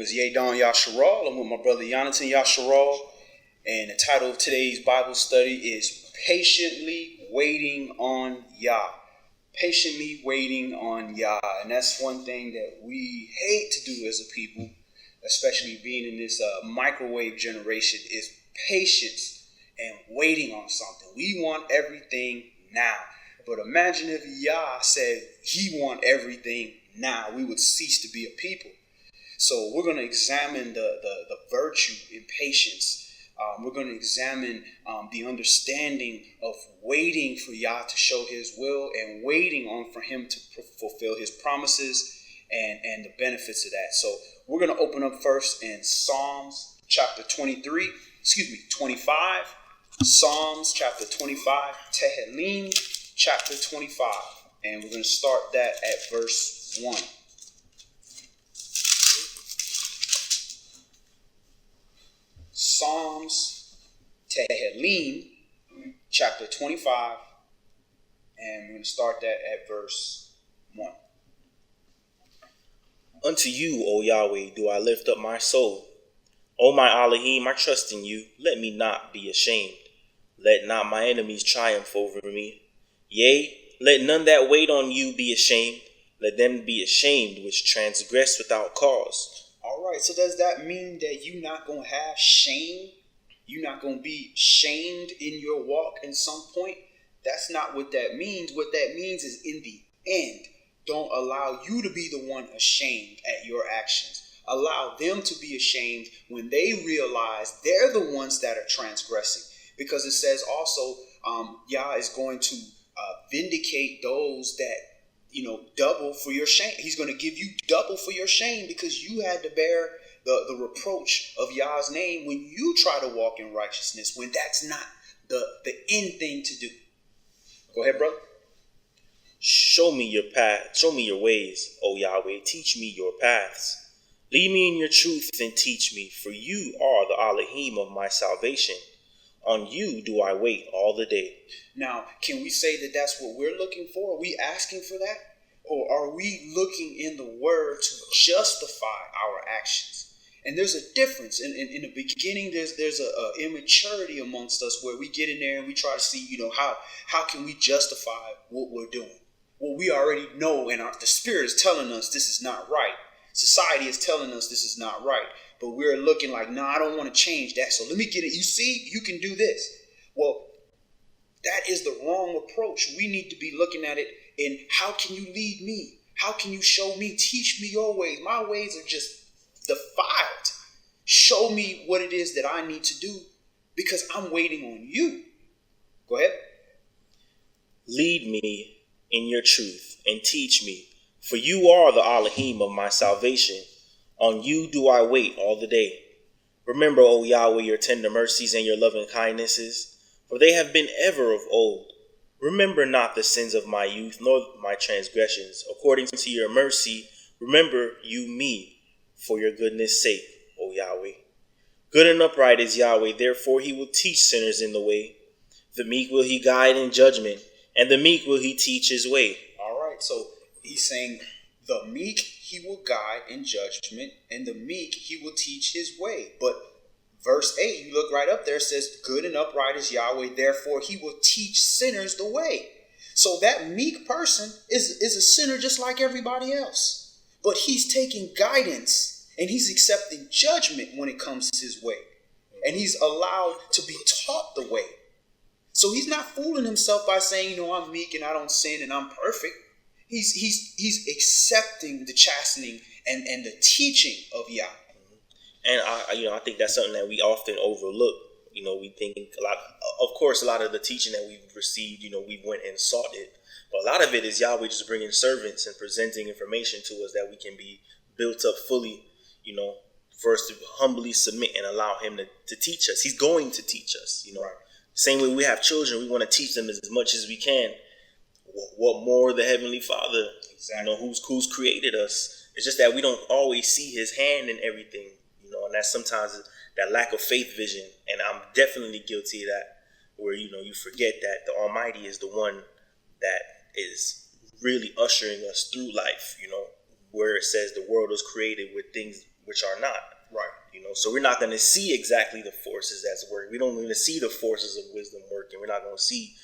name is Yadon Yasharal. I'm with my brother YahNatan Yasharal. And the title of today's Bible study is Patiently Waiting on Yah. Patiently waiting on Yah. And that's one thing that we hate to do as a people, especially being in this microwave generation, is patience and waiting on something. We want everything now. But imagine if Yah said he want everything now, we would cease to be a people. So we're going to examine the virtue in patience. We're going to examine the understanding of waiting for Yah to show his will and waiting on for him to fulfill his promises and the benefits of that. So we're going to open up first in Psalms chapter 25. Psalms chapter 25, Tehillim chapter 25. And we're going to start that at verse 1. Psalms Tehillim chapter 25, and we're going to start that at verse 1. Unto you, O Yahweh, do I lift up my soul. O my Elohim, I trust in you. Let me not be ashamed. Let not my enemies triumph over me. Yea, let none that wait on you be ashamed. Let them be ashamed which transgress without cause. All right, so does that mean that you're not going to have shame? You're not going to be shamed in your walk at some point? That's not what that means. What that means is in the end, don't allow you to be the one ashamed at your actions. Allow them to be ashamed when they realize they're the ones that are transgressing. Because it says also, Yah is going to vindicate those that, double for your shame. He's going to give you double for your shame because you had to bear the reproach of Yah's name when you try to walk in righteousness, when that's not the end thing to do. Go ahead, brother. Show me your path. Show me your ways, O Yahweh. Teach me your paths. Lead me in your truth and teach me, for you are the Elohim of my salvation. On you do I wait all the day. Now, can we say that that's what we're looking for? Are we asking for that? Or are we looking in the word to justify our actions? And there's a difference. In the beginning, there's a immaturity amongst us where we get in there and we try to see, how can we justify what we're doing? Well, we already know, and the Spirit is telling us this is not right. Society is telling us this is not right. But we're looking like, I don't want to change that. So let me get it. You see, you can do this. Well, that is the wrong approach. We need to be looking at it in how can you lead me? How can you show me? Teach me your ways. My ways are just defiled. Show me what it is that I need to do because I'm waiting on you. Go ahead. Lead me in your truth and teach me, for you are the Elohim of my salvation. On you do I wait all the day. Remember, O Yahweh, your tender mercies and your loving kindnesses, for they have been ever of old. Remember not the sins of my youth, nor my transgressions. According to your mercy, remember you me, for your goodness' sake, O Yahweh. Good and upright is Yahweh, therefore he will teach sinners in the way. The meek will he guide in judgment, and the meek will he teach his way. All right, so he's saying the meek he will guide in judgment, and the meek he will teach his way. But verse 8, you look right up there, it says, good and upright is Yahweh, therefore he will teach sinners the way. So that meek person is a sinner just like everybody else. But he's taking guidance, and he's accepting judgment when it comes to his way. And he's allowed to be taught the way. So he's not fooling himself by saying, I'm meek and I don't sin and I'm perfect. He's accepting the chastening and the teaching of Yah. And I think that's something that we often overlook. We think a lot of the teaching that we've received, we went and sought it. But a lot of it is Yahweh just bringing servants and presenting information to us that we can be built up fully, first to humbly submit and allow him to teach us. He's going to teach us, Right. Same way we have children, we want to teach them as much as we can. What more the Heavenly Father, exactly. Who's created us. It's just that we don't always see his hand in everything, and that's sometimes that lack of faith vision. And I'm definitely guilty of that, where, you forget that the Almighty is the one that is really ushering us through life, where it says the world was created with which are not. Right. So we're not going to see exactly the forces that's working. We don't going to see the forces of wisdom working. We're not going to see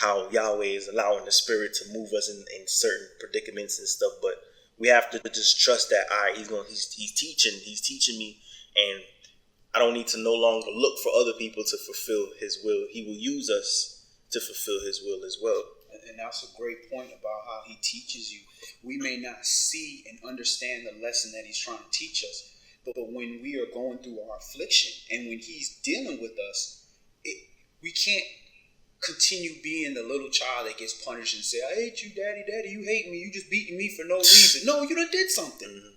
how Yahweh is allowing the Spirit to move us in certain predicaments and stuff. But we have to just trust that he's teaching me, and I don't need to no longer look for other people to fulfill his will. He will use us to fulfill his will as well. And that's a great point about how he teaches you. We may not see and understand the lesson that he's trying to teach us, but when we are going through our affliction and when he's dealing with us, we can't continue being the little child that gets punished and say, I hate you, daddy, you hate me, you just beating me for no reason. No, you done did something. Mm-hmm.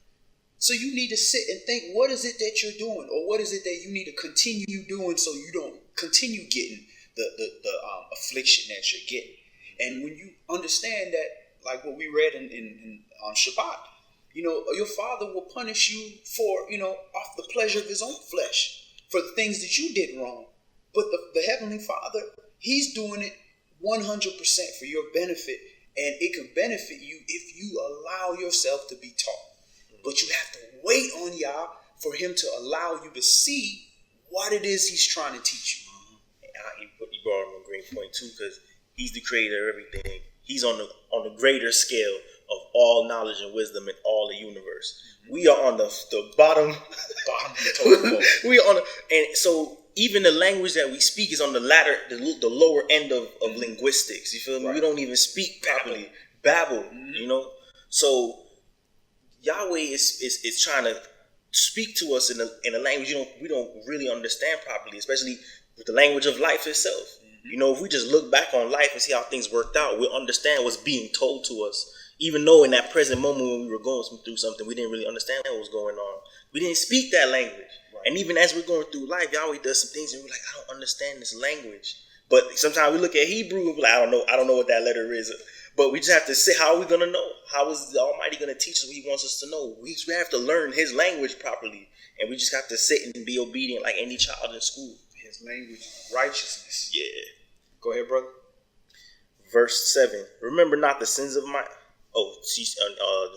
So you need to sit and think, what is it that you're doing? Or what is it that you need to continue doing so you don't continue getting the affliction that you're getting? And when you understand that, like what we read in on Shabbat, your father will punish you for, off the pleasure of his own flesh for the things that you did wrong. But the Heavenly Father, he's doing it 100% for your benefit. And it can benefit you if you allow yourself to be taught. But you have to wait on Yah for him to allow you to see what it is he's trying to teach you. You brought up a great point too, because he's the creator of everything. He's on the greater scale of all knowledge and wisdom in all the universe. Mm-hmm. We are on the bottom of the totem. We are and so even the language that we speak is on the lower end of mm-hmm. linguistics. You feel me? Right. We don't even speak properly. Babble. Mm-hmm. So Yahweh is trying to speak to us in a language we don't really understand properly, especially with the language of life itself. Mm-hmm. If we just look back on life and see how things worked out, we'll understand what's being told to us. Even though in that present moment when we were going through something, we didn't really understand what was going on. We didn't speak that language. Right. And even as we're going through life, Yahweh does some things and we're like, I don't understand this language. But sometimes we look at Hebrew and we're like, I don't know what that letter is. But we just have to say, how are we going to know? How is the Almighty going to teach us what he wants us to know? We have to learn his language properly. And we just have to sit and be obedient like any child in school. His language, righteousness. Yeah. Go ahead, brother. Verse 7. Remember not the sins of my...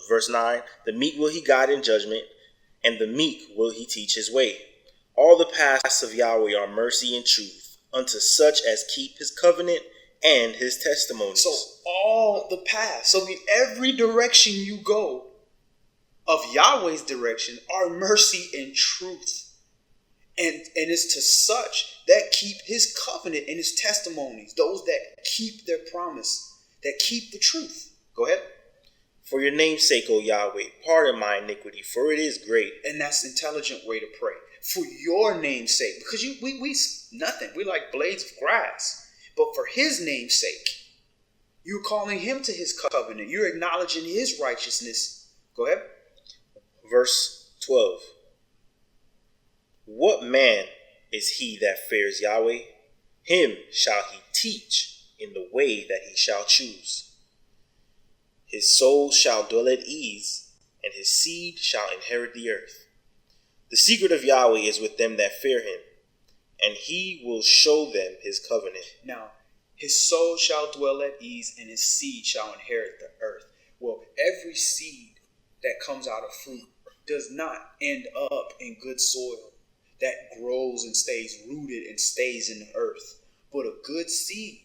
verse 9. The meek will he guide in judgment, and the meek will he teach his way. All the paths of Yahweh are mercy and truth, unto such as keep his covenant and his testimonies. So all the paths, so in every direction you go of Yahweh's direction are mercy and truth. And it's to such that keep his covenant and his testimonies, those that keep their promise, that keep the truth. Go ahead. For your name's sake, O Yahweh, pardon my iniquity, for it is great. And that's an intelligent way to pray. For your name's sake, because we nothing. We're like blades of grass. But for his name's sake, you're calling him to his covenant. You're acknowledging his righteousness. Go ahead. Verse 12. What man is he that fears Yahweh? Him shall he teach in the way that he shall choose. His soul shall dwell at ease, and his seed shall inherit the earth. The secret of Yahweh is with them that fear him, and he will show them his covenant. Now, his soul shall dwell at ease, and his seed shall inherit the earth. Well, every seed that comes out of fruit does not end up in good soil that grows and stays rooted and stays in the earth. But a good seed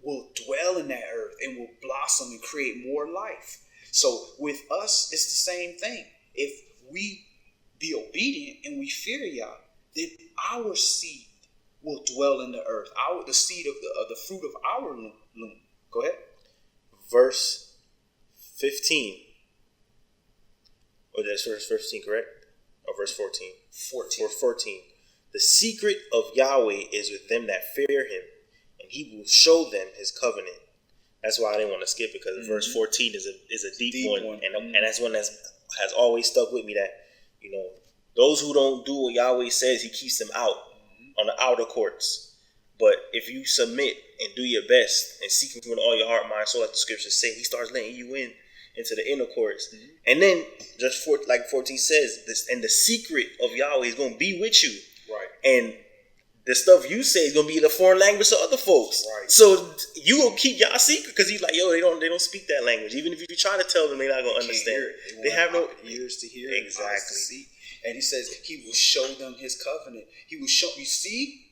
will dwell in that earth and will blossom and create more life. So with us, it's the same thing. If we be obedient and we fear Yah, then our seed will dwell in the earth. The seed of the fruit of our loom. Go ahead. Verse 15. Or that's verse 15, correct? Or verse 14? 14. Or 14. The secret of Yahweh is with them that fear him, and he will show them his covenant. That's why I didn't want to skip it, because verse 14 is a deep one. And that's one that has always stuck with me, that, those who don't do what Yahweh says, he keeps them out on the outer courts. But if you submit and do your best and seek him with all your heart, mind, soul, like the scriptures say, he starts letting you into the inner courts. Mm-hmm. And then, like 14 says, and the secret of Yahweh is going to be with you. Right. And the stuff you say is gonna be the foreign language to other folks. Right. So you gonna keep y'all secret because he's like, yo, they don't speak that language. Even if you try to tell them, they're not gonna understand. They have no ears to hear, exactly. And eyes to see. And he says he will show them his covenant. He will show. You see,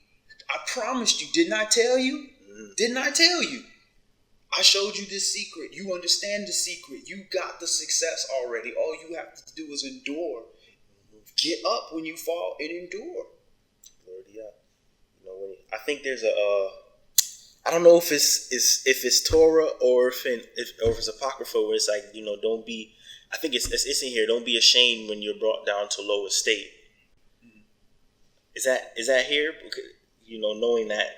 I promised you. Didn't I tell you? Didn't I tell you? I showed you this secret. You understand the secret. You got the success already. All you have to do is endure. Get up when you fall and endure. Lord, yeah. You know, I think there's I don't know if it's Torah or if it's Apocrypha, where it's like, you know, don't be. I think it's in here. Don't be ashamed when you're brought down to low estate. Is that here? You know, knowing that.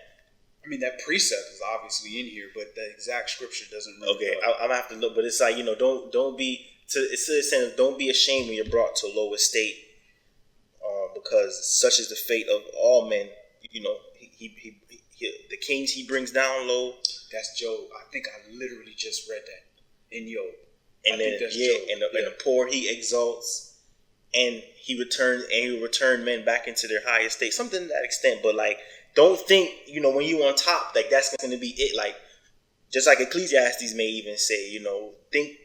I mean, that precept is obviously in here, but the exact scripture doesn't. Really okay, I'm gonna have to look, but it's like, you know, don't be. It's saying don't be ashamed when you're brought to low estate, because such is the fate of all men. You know, he the kings he brings down low. That's Job. I think I literally just read that in Job. And then and the poor he exalts, and he will return men back into their highest state. Something to that extent. But like, don't think, you know, when you on top, like that's going to be it. Like, just like Ecclesiastes may even say, you know, think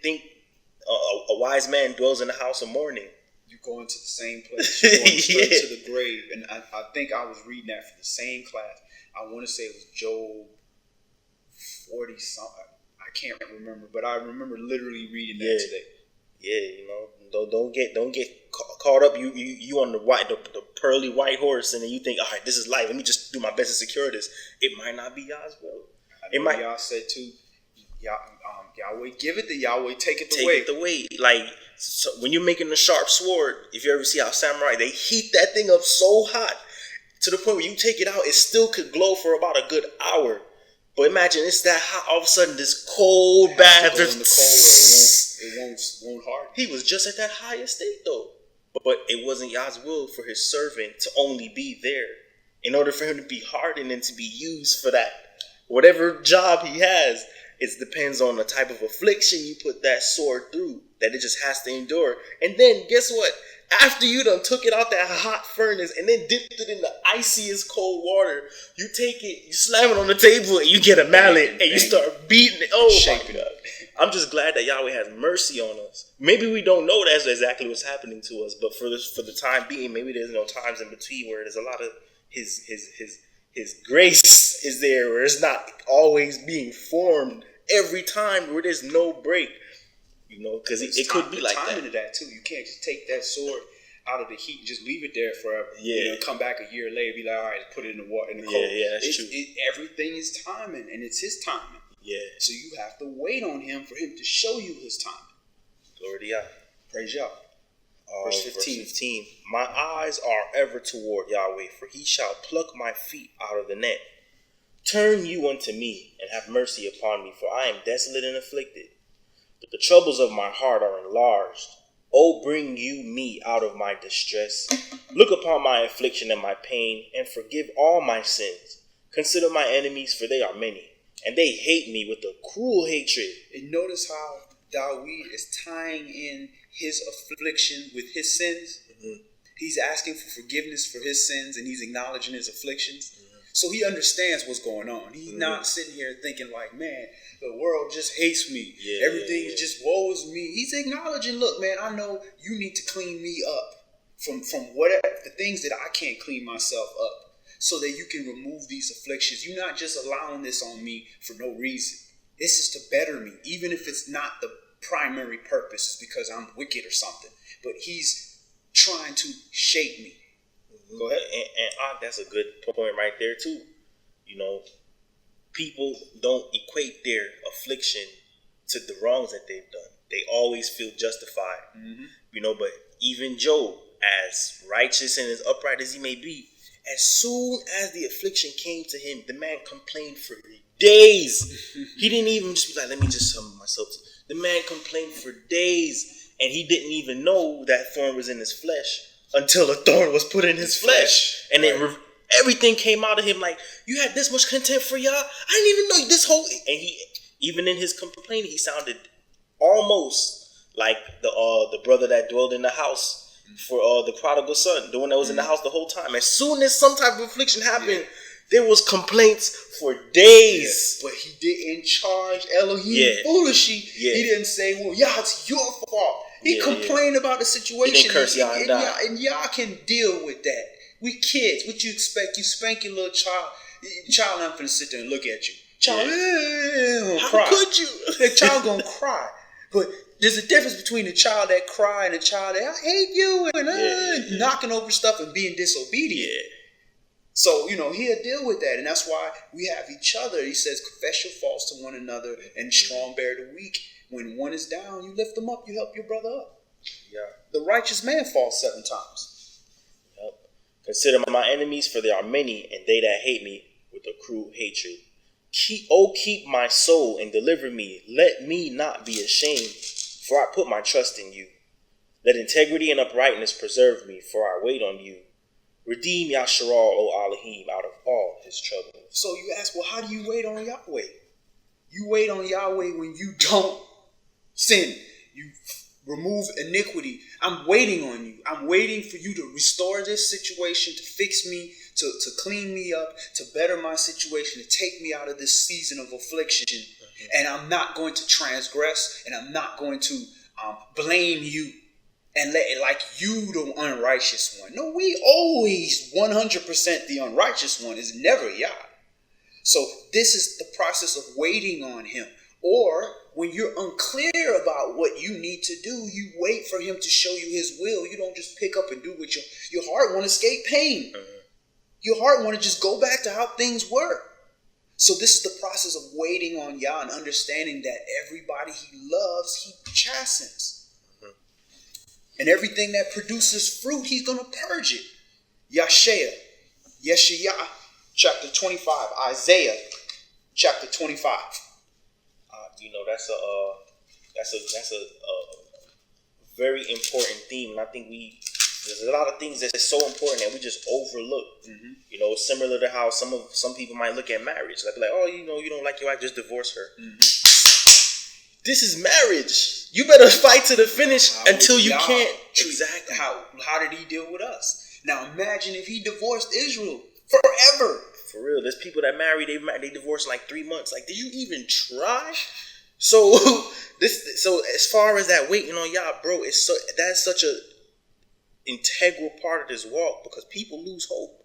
a wise man dwells in the house of mourning. You going to the same place. You're going straight to the grave. And I think I was reading that for the same class. I want to say it was Job 40 something. I can't remember, but I remember literally reading that today. Yeah, you know, don't get caught up. You on the pearly white horse, and then you think, all right, this is life. Let me just do my best to secure this. It might not be Yah's will. It might. Y'all said too. Yahweh give it to Yahweh, take it away. Like, so when you're making a sharp sword, if you ever see how samurai, they heat that thing up so hot to the point where you take it out, it still could glow for about a good hour. But imagine it's that hot. All of a sudden, this cold bath. It won't harden. He was just at that highest state, though. But it wasn't Yah's will for his servant to only be there. In order for him to be hardened and to be used for that, whatever job he has, it depends on the type of affliction you put that sword through, that it just has to endure. And then, guess what? After you done took it out that hot furnace and then dipped it in the iciest cold water, you take it, you slam it on the table, and you get a mallet and you start beating it. Oh my God. I'm just glad that Yahweh has mercy on us. Maybe we don't know that's exactly what's happening to us, but for the time being, maybe there's no times in between where there's a lot of his grace is there, where it's not always being formed every time, where there's no break. You know, because it could be like that. Into that too. You can't just take that sword out of the heat and just leave it there forever. Yeah. You know, come back a year later, be like, all right, put it in the water, in the cold. Yeah, that's true. Everything is timing, and it's his timing. Yeah. So you have to wait on him for him to show you his timing. Glory to Yah. Praise Yah. Verse 15. My eyes are ever toward Yahweh, for he shall pluck my feet out of the net. Turn you unto me, and have mercy upon me, for I am desolate and afflicted. The troubles of my heart are enlarged. Oh, bring you me out of my distress. Look upon my affliction and my pain, and forgive all my sins. Consider my enemies, for they are many, and they hate me with a cruel hatred. And notice how Dawid is tying in his affliction with his sins. Mm-hmm. He's asking for forgiveness for his sins, and he's acknowledging his afflictions. Mm-hmm. So he understands what's going on. He's not sitting here thinking like, man, the world just hates me. Everything is just woe is me. He's acknowledging, look, man, I know you need to clean me up from whatever the things that I can't clean myself up, so that you can remove these afflictions. You're not just allowing this on me for no reason. This is to better me, even if it's not the primary purpose, it's because I'm wicked or something. But he's trying to shape me. Go ahead. And that's a good point right there too. You know, people don't equate their affliction to the wrongs that they've done. They always feel justified. Mm-hmm. You know, but even Job, as righteous and as upright as he may be, as soon as the affliction came to him, the man complained for days. He didn't even just be like, let me just sum myself. The man complained for days, and he didn't even know that thorn was in his flesh until a thorn was put in his flesh. And everything came out of him like, you had this much contempt for Yah? I didn't even know this whole... And he, even in his complaint, he sounded almost like the brother that dwelled in the house for the prodigal son, the one that was in the house the whole time. As soon as some type of affliction happened, there was complaints for days. But he didn't charge Elohim foolishly. He didn't say, well, Yah, it's your fault. He complained about the situation. He didn't curse Yah and Yah can deal with that. We kids, what you expect? You spank your little child. The child not finna sit there and look at you. Child, how could you? The child gonna cry. But there's a difference between a child that cry and a child that, I hate you, and knocking over stuff and being disobedient. So, he'll deal with that. And that's why we have each other. He says, confess your faults to one another and strong bear the weak. When one is down, you lift them up. You help your brother up. Yeah. The righteous man falls 7 times. Yep. Consider my enemies, for they are many, and they that hate me with a cruel hatred. Keep my soul and deliver me. Let me not be ashamed, for I put my trust in you. Let integrity and uprightness preserve me, for I wait on you. Redeem Yasharal, O Elohim, out of all his trouble. So you ask, well, how do you wait on Yahweh? You wait on Yahweh when you don't sin. You remove iniquity. I'm waiting on you. I'm waiting for you to restore this situation, to fix me, to clean me up, to better my situation, to take me out of this season of affliction. And I'm not going to transgress, and I'm not going to blame you and let it like you the unrighteous one. No, we always 100% the unrighteous one is never Yah. So this is the process of waiting on him. Or when you're unclear about what you need to do, you wait for him to show you his will. You don't just pick up and do what your heart want to escape pain. Your heart want to just go back to how things were. So this is the process of waiting on Yah and understanding that everybody he loves, he chastens. And everything that produces fruit, he's going to purge it. Yasharal, chapter 25. Isaiah, chapter 25. That's a very important theme. And I think there's a lot of things that's so important that we just overlook. Similar to how some people might look at marriage. Like, oh, you don't like your wife, just divorce her. This is marriage. You better fight to the finish until you can't. Exactly. How did he deal with us? Now imagine if he divorced Israel forever. For real, there's people that they divorced in like 3 months. Like, did you even try? So as far as that waiting on Yah, bro, that's such a integral part of this walk, because people lose hope,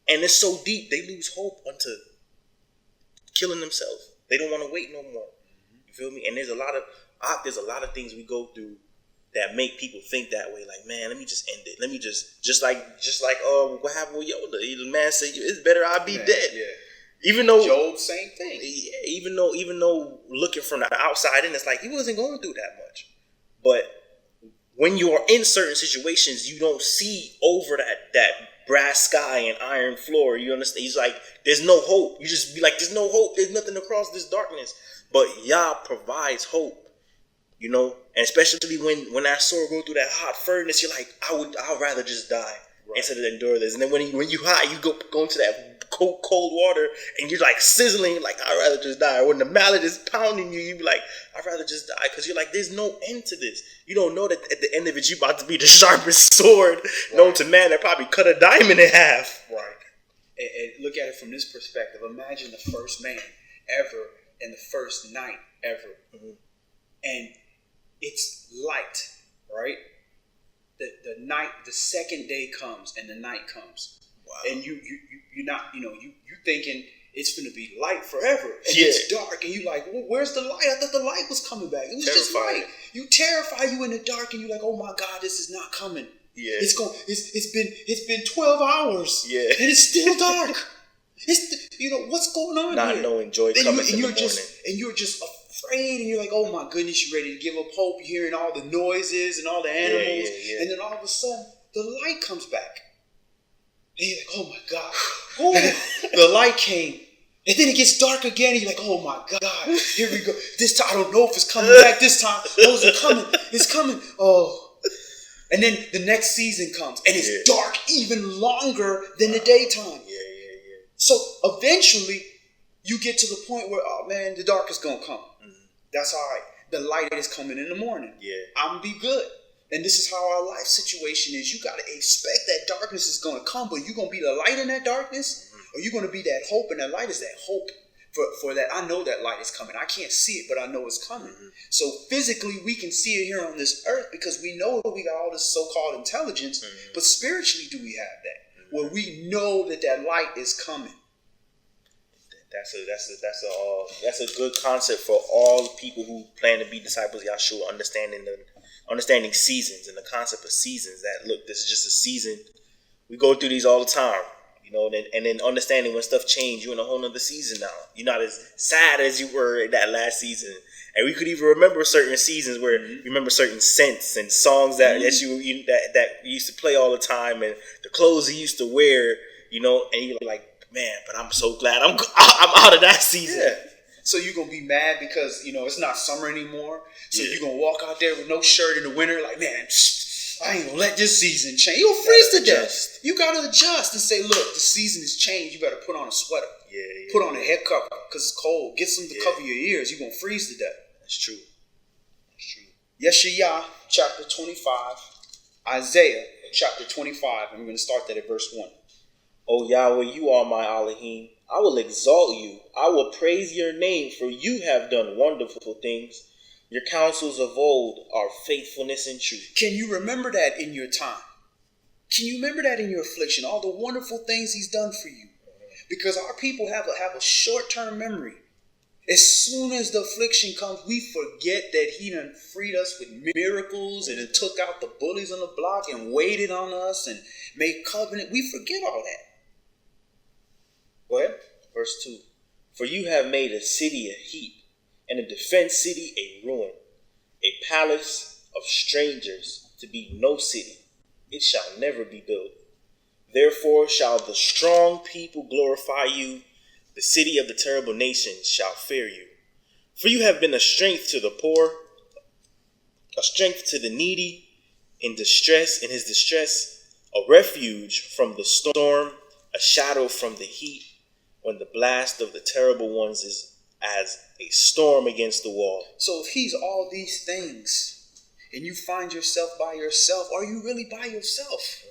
and it's so deep they lose hope unto killing themselves. They don't want to wait no more. You feel me? And there's a lot of things we go through that make people think that way. Like, man, let me just end it. Let me just like what happened with Yoda. The man said, "It's better I be dead." Yeah. Even though Job, same thing. Yeah, even though looking from the outside in, it's like he wasn't going through that much. But when you're in certain situations, you don't see over that brass sky and iron floor. You understand? He's like, there's no hope. You just be like, there's no hope. There's nothing across this darkness. But Yah provides hope. And especially when that sword go through that hot furnace, you're like, I'd rather just die instead of endure this. And then when you hot, you go into that cold water and you're like sizzling, like, I'd rather just die. Or when the mallet is pounding you, you be like, I'd rather just die, because you're like, there's no end to this. You don't know that at the end of it, you're about to be the sharpest sword known to man that probably cut a diamond in half. Right. And look at it from this perspective. Imagine the first man ever and the first night ever. And it's light, right? The night, the second day comes and the night comes. Wow. And you're not, you thinking it's going to be light forever. And it's dark. And you're like, well, where's the light? I thought the light was coming back. It was just light. You terrify you in the dark, and you're like, oh my God, this is not coming. Yeah. It's been 12 hours. Yeah. And it's still dark. What's going on not here? Not knowing joy coming in the morning. And you're just afraid, and you're like, oh my goodness, you're ready to give up hope. You're hearing all the noises and all the animals. Yeah. And then all of a sudden, the light comes back. And you're like, oh my God. The light came. And then it gets dark again. And you're like, oh my God. Here we go. This time, I don't know if it's coming back this time. Oh, is it coming? It's coming. Oh. And then the next season comes. And it's dark even longer than the daytime. Yeah. So eventually, you get to the point where, oh man, the dark is going to come. That's all right. The light is coming in the morning. Yeah. I'm going to be good. And this is how our life situation is. You got to expect that darkness is going to come, but you're going to be the light in that darkness, or you're going to be that hope, and that light is that hope for that. I know that light is coming. I can't see it, but I know it's coming. So physically, we can see it here on this earth because we know we got all this so-called intelligence, but spiritually, do we have that? Where we know that light is coming. That's a good concept for all people who plan to be disciples of Yahshua, understanding seasons and the concept of seasons. That look, this is just a season. We go through these all the time, and then understanding when stuff change, you're in a whole nother season now. You're not as sad as you were in that last season. And we could even remember certain seasons where you remember certain scents and songs that you used to play all the time, and the clothes you used to wear, and you're like, man, but I'm so glad I'm out of that season. Yeah. So you're going to be mad because, it's not summer anymore. So you're going to walk out there with no shirt in the winter like, man, I ain't going to let this season change. You'll freeze to death. You got to adjust and say, look, the season has changed. You better put on a sweater. Put on a head cover because it's cold. Get some to cover your ears. You're going to freeze to death. That's true. Yesharal chapter 25. Isaiah chapter 25. And we're going to start that at verse 1. O Yahweh, you are my Elohim. I will exalt you. I will praise your name, for you have done wonderful things. Your counsels of old are faithfulness and truth. Can you remember that in your time? Can you remember that in your affliction? All the wonderful things he's done for you. Because our people have a short-term memory. As soon as the affliction comes, we forget that he done freed us with miracles and then took out the bullies on the block and waited on us and made covenant. We forget all that. Go ahead. Verse 2. For you have made a city a heap, and a defense city a ruin, a palace of strangers to be no city. It shall never be built. Therefore shall the strong people glorify you. The city of the terrible nations shall fear you. For you have been a strength to the poor, a strength to the needy in his distress, a refuge from the storm, a shadow from the heat, when the blast of the terrible ones is as a storm against the wall. So if he's all these things and you find yourself by yourself, are you really by yourself?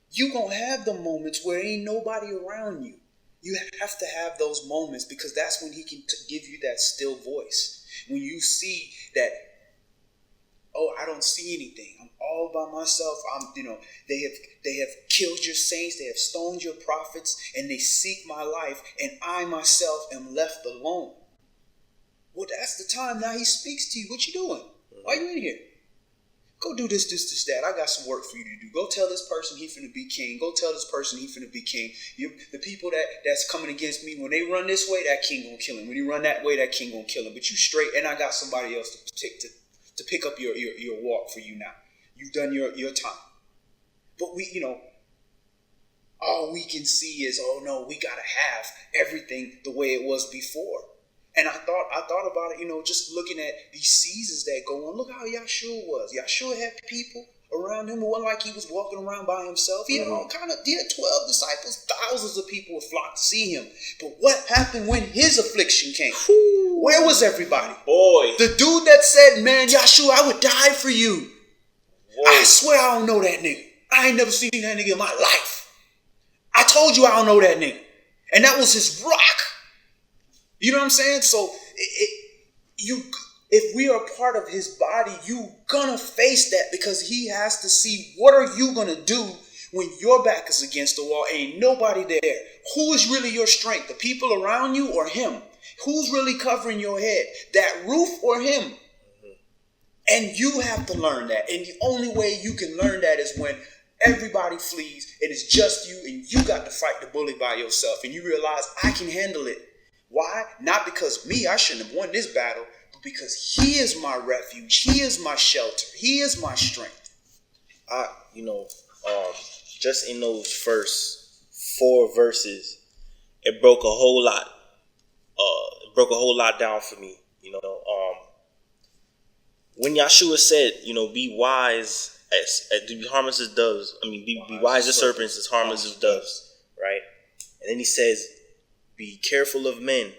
You're going to have the moments where ain't nobody around you. You have to have those moments because that's when he can give you that still voice. When you see that, I don't see anything. I'm all by myself. They have killed your saints. They have stoned your prophets, and they seek my life, and I myself am left alone. Well, that's the time now he speaks to you. What you doing? Why you in here? Go do this, that. I got some work for you to do. Go tell this person he finna be king. Go tell this person he finna be king. The people that's coming against me, when they run this way, that king gonna kill him. When you run that way, that king gonna kill him. But you straight, and I got somebody else to pick up your walk for you now. You've done your time. But all we can see is, we gotta have everything the way it was before. And I thought about it, just looking at these seasons that go on. Look how Yahshua was. Yahshua had people around him. It wasn't like he was walking around by himself. He had all kind of, he had 12 disciples. Thousands of people would flock to see him. But what happened when his affliction came? Where was everybody? Boy. The dude that said, man, Yahshua, I would die for you. Whoa. I swear I don't know that nigga. I ain't never seen that nigga in my life. I told you I don't know that nigga. And that was his rock. You know what I'm saying? So if we are part of his body, you gonna face that because he has to see what are you gonna do when your back is against the wall, ain't nobody there. Who is really your strength? The people around you or him? Who's really covering your head? That roof or him? And you have to learn that. And the only way you can learn that is when everybody flees and it's just you and you got to fight the bully by yourself and you realize I can handle it. Why? Not because I shouldn't have won this battle, but because he is my refuge. He is my shelter. He is my strength. Just in those first 4 verses, it broke a whole lot. It broke a whole lot down for me. When Yahshua said, be wise be harmless as doves. Be wise as serpents, as harmless as doves. Right? And then he says, be careful of men,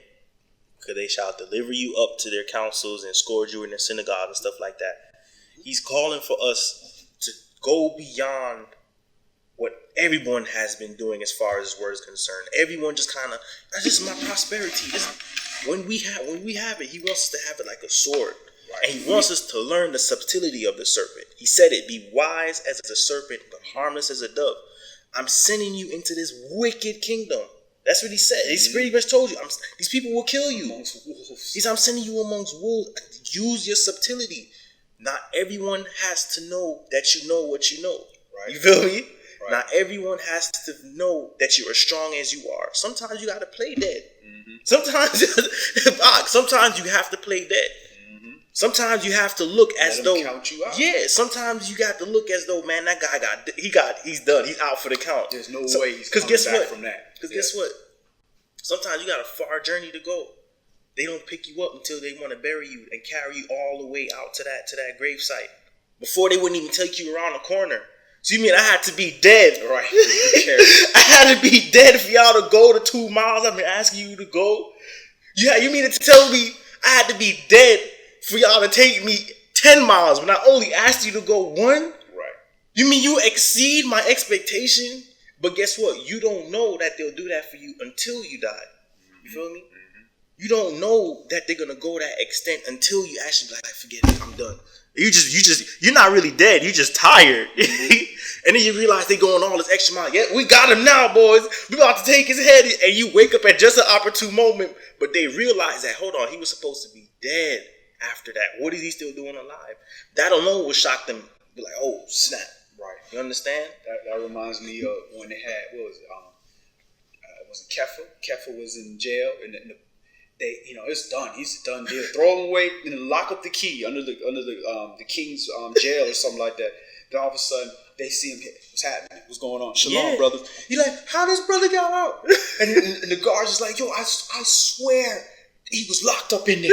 because they shall deliver you up to their councils and scourge you in their synagogue and stuff like that. He's calling for us to go beyond what everyone has been doing as far as his word is concerned. Everyone just kind of, that's just my prosperity. When we have it, he wants us to have it like a sword. Right. And he wants us to learn the subtlety of the serpent. He said it, be wise as a serpent, but harmless as a dove. I'm sending you into this wicked kingdom. That's what he said. He's pretty much told you, these people will kill you. He said, I'm sending you amongst wolves. Use your subtlety. Not everyone has to know that you know what you know. Right. You feel me? Right. Not everyone has to know that you're as strong as you are. Sometimes you got to play dead. Mm-hmm. Sometimes you have to play dead. Mm-hmm. Sometimes you have to look as though count you out. Yeah. Sometimes you got to look as though, man, that guy he's done. He's out for the count. There's no way he's coming back from that. Because guess what? Sometimes you got a far journey to go. They don't pick you up until they want to bury you and carry you all the way out to that grave site. Before they wouldn't even take you around the corner. So you mean I had to be dead? Right. I had to be dead for y'all to go the 2 miles I've been asking you to go? Yeah, you mean to tell me I had to be dead for y'all to take me 10 miles when I only asked you to go 1? Right. You mean you exceed my expectation? But guess what? You don't know that they'll do that for you until you die. Mm-hmm. You feel me? Mm-hmm. You don't know that they're gonna go that extent until you actually be like, forget it, I'm done. You're not really dead. You're just tired. And then you realize they going all this extra mile. Yeah, we got him now, boys. We about to take his head. And you wake up at just an opportune moment. But they realize that, hold on, he was supposed to be dead after that. What is he still doing alive? That alone will shock them. Be like, oh, snap. Right. You understand? That reminds me of when they had, what was it? Was it Kepha? Kepha was in jail, and they, it's done. He's a done deal. Throw him away and lock up the key under the king's jail or something like that. Then all of a sudden they see him. What's happening? What's going on? Shalom, brothers. He's like, how this brother got out? and the guards is like, yo, I swear he was locked up in there.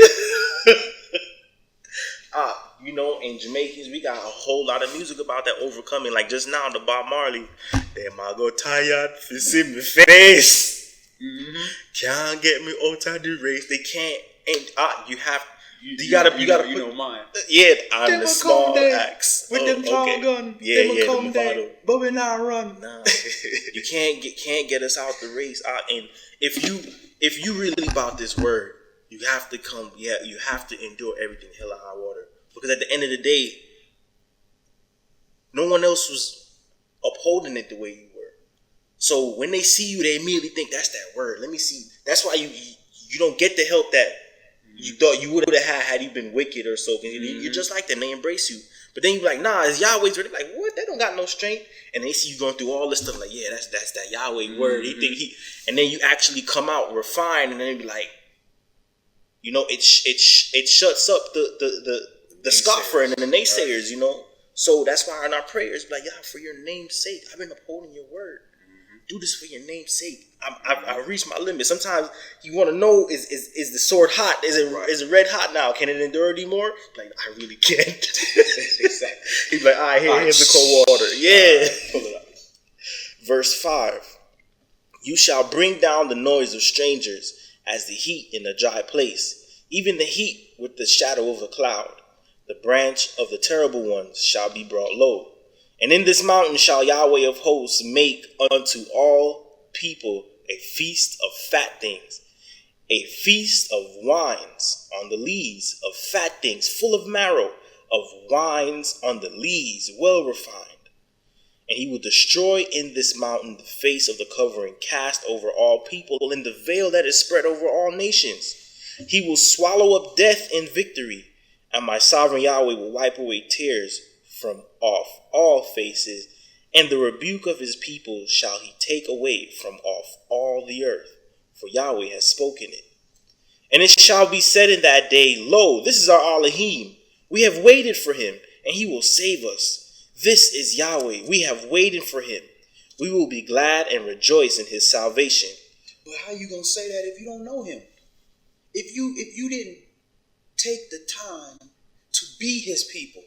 In Jamaicans, we got a whole lot of music about that overcoming. Like just now, the Bob Marley. Them I go tired to see me face. Mm-hmm. Can't get me out of the race. They can't. And you gotta put mine. Yeah, I'm the small axe with them tall gun. Yeah, the bottle. But we not run. Nah, you can't get us out the race. And if you really about this word, you have to come. Yeah, you have to endure everything, hell or high water. Because at the end of the day, no one else was upholding it the way you were. So when they see you, they immediately think that's that word. Let me see. That's why you don't get the help that you thought you would have had you been wicked or so. You're just like them. They embrace you. But then you're like, nah, it's Yahweh's word. They're like, what? They don't got no strength. And they see you going through all this stuff like, yeah, that's that Yahweh word. And then you actually come out refined, and then you be like, it shuts up the scoffer and the naysayers, So that's why in our prayers, like, yeah, for your name's sake, I've been upholding your word. Mm-hmm. Do this for your name's sake. I've reached my limit. Sometimes you want to know, is the sword hot? Is it red hot now? Can it endure anymore? Like, I really can't. Exactly. He's like, all right, here's the cold water. Yeah. Pull it up. Verse 5. You shall bring down the noise of strangers as the heat in a dry place, even the heat with the shadow of a cloud. The branch of the terrible ones shall be brought low. And in this mountain shall Yahweh of hosts make unto all people a feast of fat things, a feast of wines on the lees, of fat things full of marrow, of wines on the lees, well refined. And he will destroy in this mountain the face of the covering cast over all people, and the veil that is spread over all nations. He will swallow up death in victory. And my sovereign Yahweh will wipe away tears from off all faces, and the rebuke of his people shall he take away from off all the earth, for Yahweh has spoken it. And it shall be said in that day, lo, this is our Elohim. We have waited for him, and he will save us. This is Yahweh. We have waited for him. We will be glad and rejoice in his salvation. But how you going to say that if you don't know him? If you didn't take the time to be his people,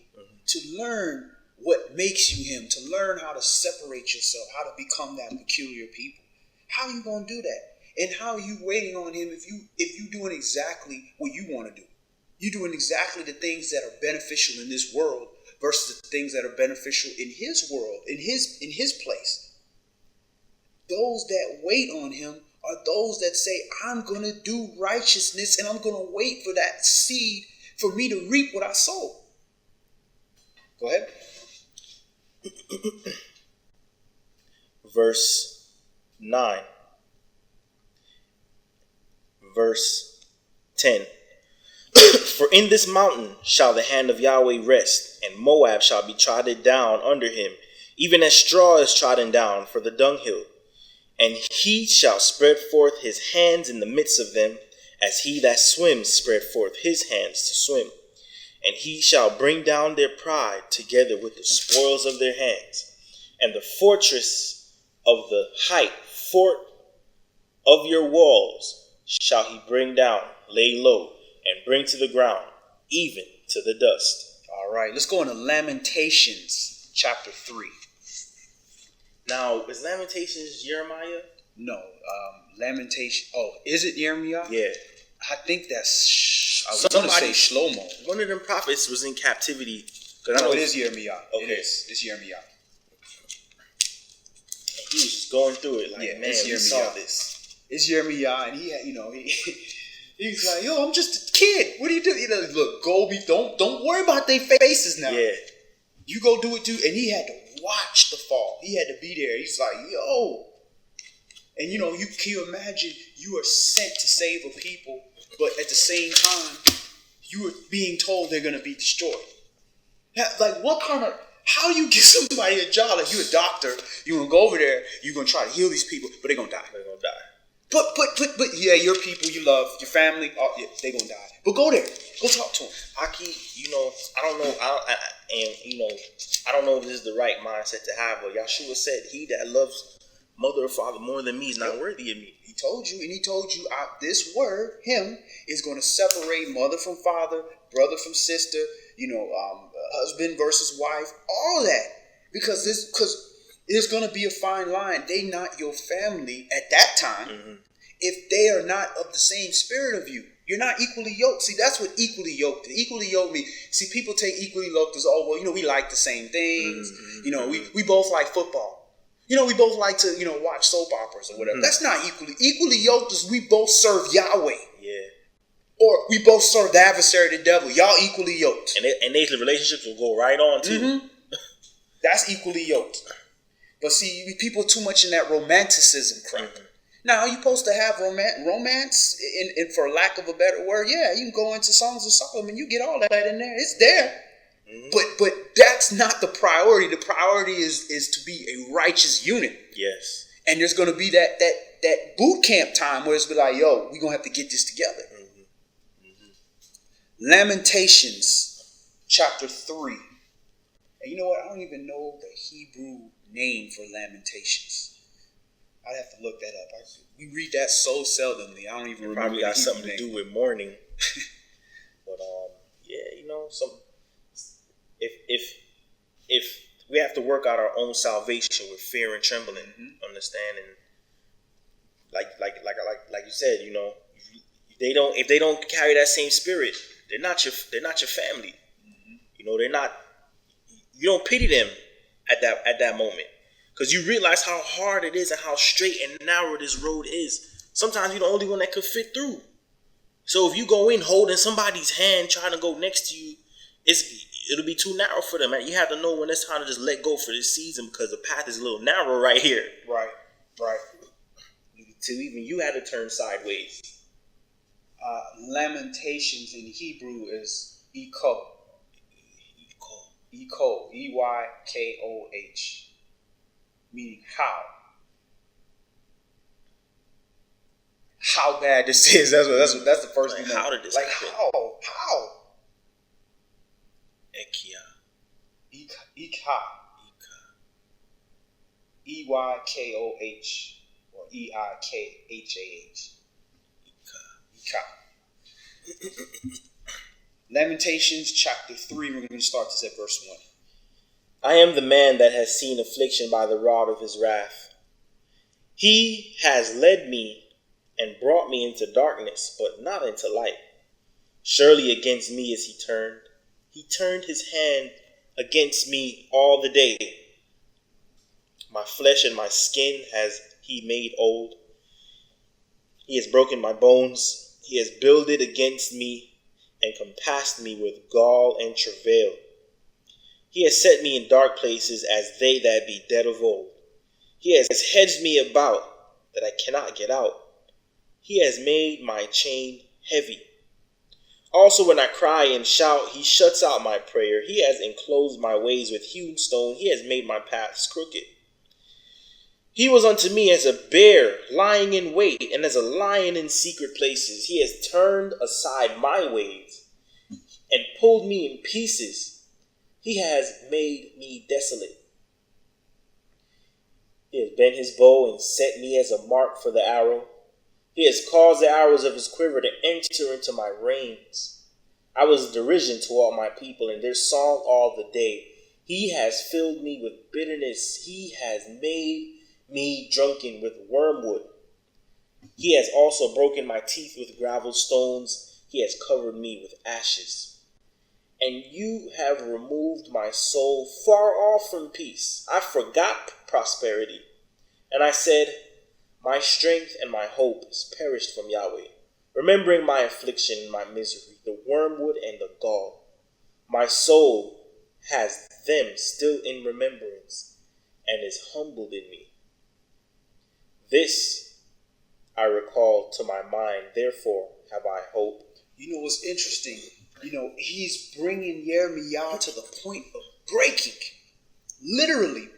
to learn what makes you him, to learn how to separate yourself, how to become that peculiar people. How are you going to do that? And how are you waiting on him if you doing exactly what you want to do? You're doing exactly the things that are beneficial in this world, versus the things that are beneficial in his world, in his place. Those that wait on him are those that say, I'm going to do righteousness and I'm going to wait for that seed for me to reap what I sow. Go ahead. Verse 9. Verse 10. For in this mountain shall the hand of Yahweh rest, and Moab shall be trodden down under him, even as straw is trodden down for the dunghill. And he shall spread forth his hands in the midst of them, as he that swims spread forth his hands to swim. And he shall bring down their pride together with the spoils of their hands. And the fortress of the height fort of your walls shall he bring down, lay low, and bring to the ground, even to the dust. All right, let's go into Lamentations chapter 3. Now, is Lamentations Jeremiah? No, Lamentation. Oh, is it Jeremiah? Yeah. I think that's. I was going to say Shlomo. One of them prophets was in captivity. No, it is Jeremiah. Okay. It is. It's Jeremiah. He was just going through it like, yeah, man, we saw this. It's Jeremiah, and he had, he's like, yo, I'm just a kid. What do you do? Look, Goldie, don't worry about their faces now. Yeah. You go do it too. And he had to watch the fall. He had to be there. He's like, yo. And can you imagine you are sent to save a people, but at the same time, you are being told they're going to be destroyed. Like, how do you give somebody a job? Like, you're a doctor, you're going to go over there, you're going to try to heal these people, but they're going to die. They're going to die. But yeah, your people you love, your family, yeah, they're going to die. But go there. Go talk to them. Aki, I don't know, I don't know if this is the right mindset to have, but Yahshua said, he that loves mother or father more than me is not worthy of me. He told you, this word, him, is going to separate mother from father, brother from sister, husband versus wife, all that. Because there's going to be a fine line. They not your family at that time if they are not of the same spirit of you. You're not equally yoked. See, that's what equally yoked is. Equally yoked means, see, people take equally yoked as, we like the same things. We both like football. We both like to, watch soap operas or whatever. That's not equally. Equally yoked is we both serve Yahweh. Yeah. Or we both serve the adversary, the devil. Y'all equally yoked. And these relationships will go right on, too. That's equally yoked. But see, people too much in that romanticism crap. Now, you're supposed to have romance, and for lack of a better word, yeah, you can go into Songs of Solomon, you get all that in there. It's there. But that's not the priority. The priority is to be a righteous unit. Yes. And there's going to be that boot camp time where it's be like, yo, we're going to have to get this together. Lamentations chapter 3. And you know what? I don't even know the Hebrew name for Lamentations. I'd have to look that up. We read that so seldomly. I don't even remember. Probably got something to do with mourning. But if we have to work out our own salvation with fear and trembling, understanding, like you said, if they don't carry that same spirit, they're not your family. They're not. You don't pity them at that moment. Because you realize how hard it is and how straight and narrow this road is. Sometimes you're the only one that could fit through. So if you go in holding somebody's hand trying to go next to you, it'll be too narrow for them. You have to know when it's time to just let go for this season because the path is a little narrow right here. Right. So even you had to turn sideways. Lamentations in Hebrew is Eko. E-Y-K-O-H. Meaning how bad this is. That's the first thing. How did this happen? How? Eka. E-Y-K-O-H or E-I-K-H-A-H. Eka. Lamentations chapter 3. We're going to start this at verse 1. I am the man that has seen affliction by the rod of his wrath. He has led me and brought me into darkness, but not into light. Surely against me is he turned. He turned his hand against me all the day. My flesh and my skin has he made old. He has broken my bones. He has builded against me and compassed me with gall and travail. He has set me in dark places as they that be dead of old. He has hedged me about that I cannot get out. He has made my chain heavy. Also when I cry and shout, he shuts out my prayer. He has enclosed my ways with hewn stone. He has made my paths crooked. He was unto me as a bear lying in wait, and as a lion in secret places. He has turned aside my ways and pulled me in pieces. He has made me desolate. He has bent his bow and set me as a mark for the arrow. He has caused the arrows of his quiver to enter into my reins. I was derision to all my people, and their song all the day. He has filled me with bitterness. He has made me drunken with wormwood. He has also broken my teeth with gravel stones. He has covered me with ashes. And you have removed my soul far off from peace. I forgot prosperity. And I said, my strength and my hope is perished from Yahweh. Remembering my affliction and my misery, the wormwood and the gall. My soul has them still in remembrance and is humbled in me. This I recall to my mind, therefore have I hope. You know what's interesting? He's bringing Yirmiyahu to the point of breaking. Literally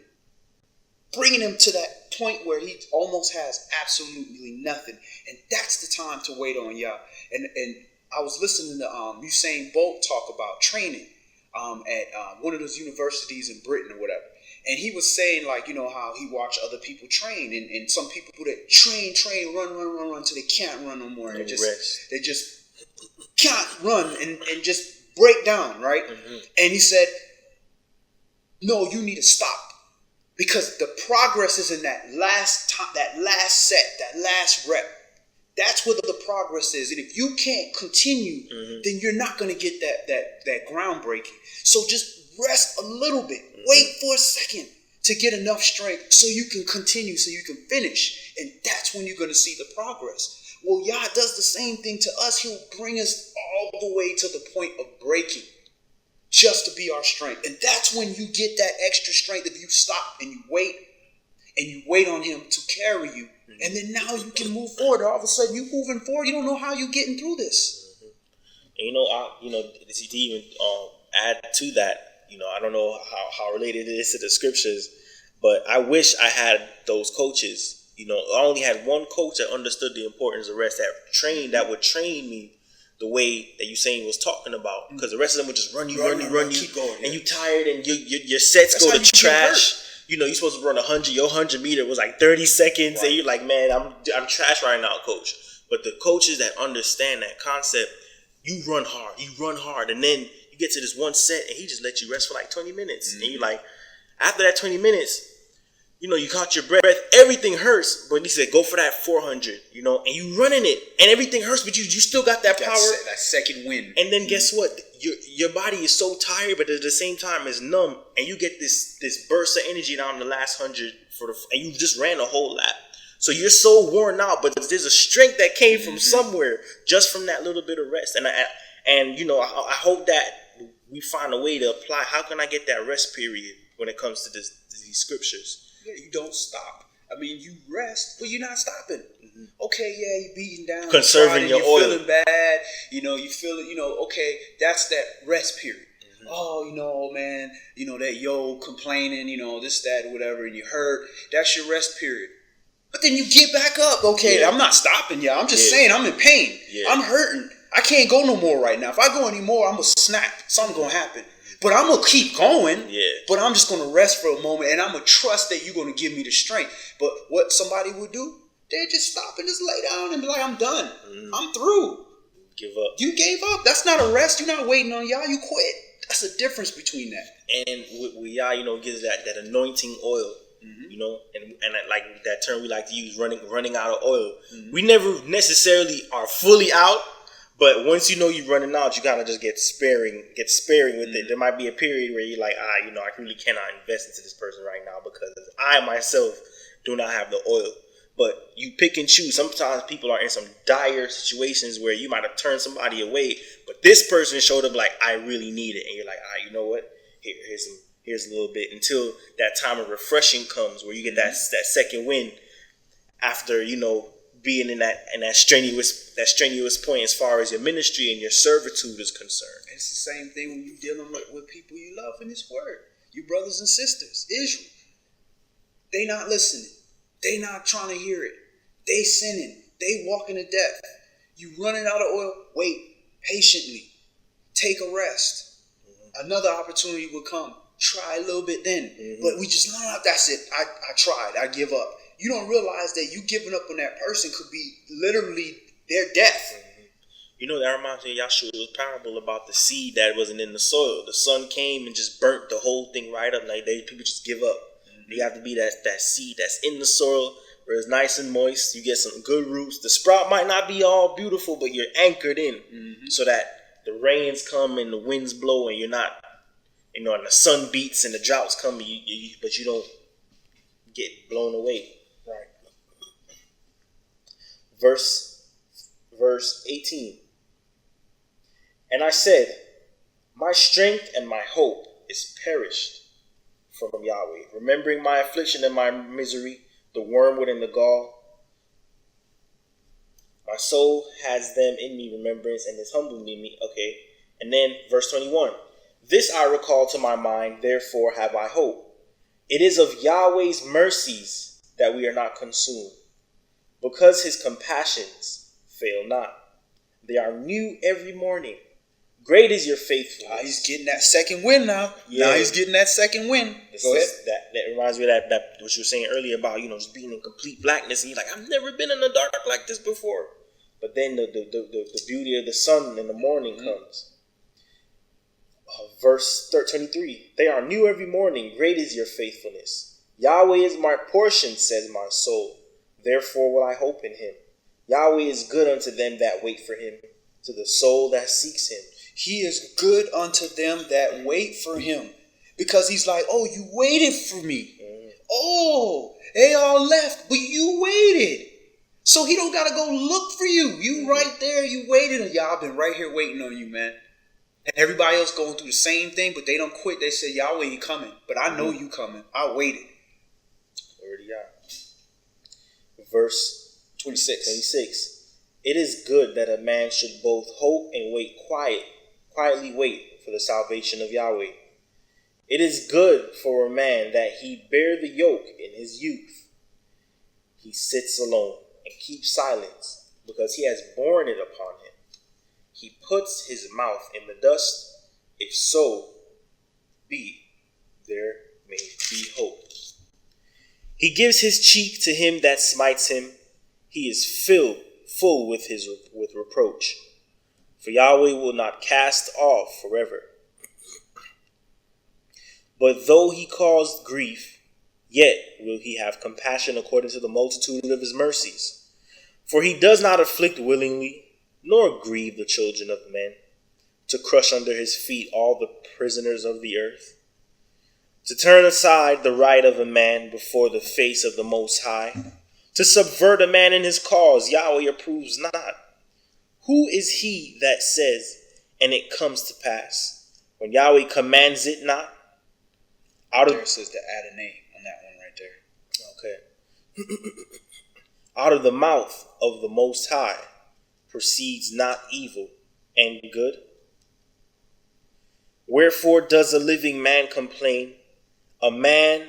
bringing him to that point where he almost has absolutely nothing. And that's the time to wait on Yah. And I was listening to Usain Bolt talk about training at one of those universities in Britain or whatever. And he was saying, how he watched other people train. And some people that train, run till they can't run no more. And they just can't run and just break down, right? Mm-hmm. And he said, no, you need to stop. Because the progress is in that last time, that last set, that last rep. That's where the progress is. And if you can't continue, then you're not going to get that groundbreaking. So just rest a little bit. Wait for a second to get enough strength so you can continue, so you can finish. And that's when you're going to see the progress. Well, Yah does the same thing to us. He'll bring us all the way to the point of breaking just to be our strength. And that's when you get that extra strength if you stop and you wait on him to carry you. And then now you can move forward. All of a sudden, you're moving forward. You don't know how you're getting through this. And to even add to that, I don't know how related it is to the scriptures, but I wish I had those coaches. I only had one coach that understood the importance of rest, that would train me the way that Usain was talking about. Because the rest of them would just run you, keep going, and you tired, and your sets go to trash. You're supposed to run 100. Your 100-meter was like 30 seconds, right. And you're like, man, I'm trash right now, coach. But the coaches that understand that concept, you run hard, and then you get to this one set, and he just lets you rest for like 20 minutes. And you're like, after that 20 minutes, you caught your breath, everything hurts, but he said, go for that 400, and you running it, and everything hurts, but you still got that power. That second wind. And then guess what? Your body is so tired, but at the same time it's numb, and you get this burst of energy down the last 100 and you just ran a whole lap. So you're so worn out, but there's a strength that came from somewhere just from that little bit of rest. And I hope that we find a way to apply. How can I get that rest period when it comes to these scriptures? Yeah, you don't stop. I mean, you rest, but you're not stopping. Okay, yeah, you're beating down. Conserving your oil. You're feeling bad. You feel it, okay, that's that rest period. Oh, man, that complaining, this, that, whatever, and you hurt. That's your rest period. But then you get back up. Okay, I'm not stopping y'all. I'm just saying I'm in pain. Yeah. I'm hurting. I can't go no more right now. If I go anymore, I'm going to snap. Something's going to happen. But I'm going to keep going. Yeah. But I'm just going to rest for a moment, and I'm going to trust that you're going to give me the strength. But what somebody would do, they just stop and just lay down and be like, I'm done. I'm through. Give up. You gave up. That's not a rest. You're not waiting on y'all. You quit. That's the difference between that. And with y'all, gives that anointing oil. And like that term we like to use, running out of oil. We never necessarily are fully out, But once you know you're running out, you kind of just get sparing with it. There might be a period where you're like, I really cannot invest into this person right now because I myself do not have the oil. But you pick and choose. Sometimes people are in some dire situations where you might have turned somebody away, but this person showed up like, I really need it. And you're like, you know what? Here's a little bit until that time of refreshing comes where you get that second wind after, being in that strenuous point as far as your ministry and your servitude is concerned. It's the same thing when you're dealing with people you love in this word. Your brothers and sisters, Israel. They not listening. They not trying to hear it. They sinning. They walking to death. You running out of oil. Wait patiently. Take a rest. Another opportunity will come. Try a little bit then. But we just, no, that's it. I tried. I give up. You don't realize that you giving up on that person could be literally their death. That reminds me of Yasharal's parable about the seed that wasn't in the soil. The sun came and just burnt the whole thing right up. Like people just give up. You have to be that seed that's in the soil where it's nice and moist. You get some good roots. The sprout might not be all beautiful, but you're anchored in so that the rains come and the winds blow and you're not, and the sun beats and the droughts come, but you don't get blown away. Right. Verse 18. And I said, my strength and my hope is perished from Yahweh, remembering my affliction and my misery, the wormwood and the gall. My soul has them in me remembrance and is humbling me. Okay. And then verse 21. This I recall to my mind, therefore have I hope. It is of Yahweh's mercies that we are not consumed, because his compassions fail not. They are new every morning. Great is your faithfulness. He's getting that second win now. Yeah. Now he's getting that second win. Go ahead. That reminds me of that what you were saying earlier about, just being in complete blackness. And you're like, I've never been in the dark like this before. But then the beauty of the sun in the morning comes. Verse 23. They are new every morning. Great is your faithfulness. Yahweh is my portion, says my soul. Therefore will I hope in him. Yahweh is good unto them that wait for him, to the soul that seeks him. He is good unto them that wait for him. Because he's like, oh, you waited for me. Oh, they all left, but you waited. So he don't got to go look for you. You right there, you waited. And y'all been right here waiting on you, man. And everybody else going through the same thing, but they don't quit. They said, Yahweh, you coming. But I know you coming. I waited. Already got. Verse 26. It is good that a man should both hope and wait quietly wait for the salvation of Yahweh. It is good for a man that he bear the yoke in his youth. He sits alone and keeps silence because he has borne it upon him. He puts his mouth in the dust. If so be, there may be hope. He gives his cheek to him that smites him. He is full with reproach. For Yahweh will not cast off forever. But though he caused grief, yet will he have compassion according to the multitude of his mercies. For he does not afflict willingly, nor grieve the children of men, to crush under his feet all the prisoners of the earth, to turn aside the right of a man before the face of the Most High, to subvert a man in his cause, Yahweh approves not. Who is he that says, and it comes to pass, when Yahweh commands it not? There says to add a name on that one right there. Okay. Out of the mouth of the Most High proceeds not evil and good. Wherefore does a living man complain, a man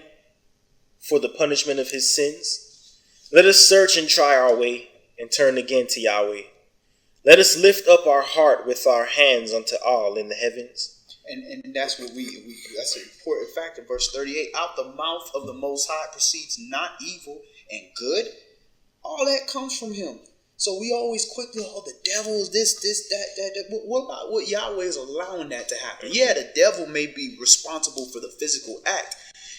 for the punishment of his sins? Let us search and try our way and turn again to Yahweh. Let us lift up our heart with our hands unto all in the heavens. And that's what that's an important fact in verse 38. Out the mouth of the Most High proceeds not evil and good. All that comes from him. So we always quickly, the devil is this, that. What about what Yahweh is allowing that to happen? Yeah, the devil may be responsible for the physical act,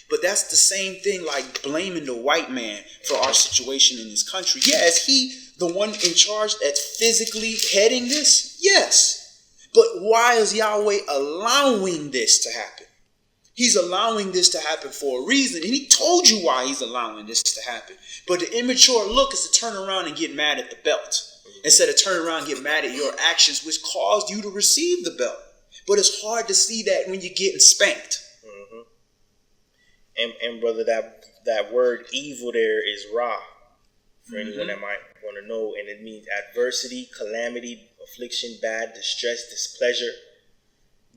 but that's the same thing like blaming the white man for our situation in this country. Yeah, is he the one in charge that's physically heading this? Yes. But why is Yahweh allowing this to happen? He's allowing this to happen for a reason. And he told you why he's allowing this to happen. But the immature look is to turn around and get mad at the belt, instead of turn around and get mad at your actions, which caused you to receive the belt. But it's hard to see that when you're getting spanked. And brother, that word evil there is ra, for anyone that might want to know. And it means adversity, calamity, affliction, bad, distress, displeasure,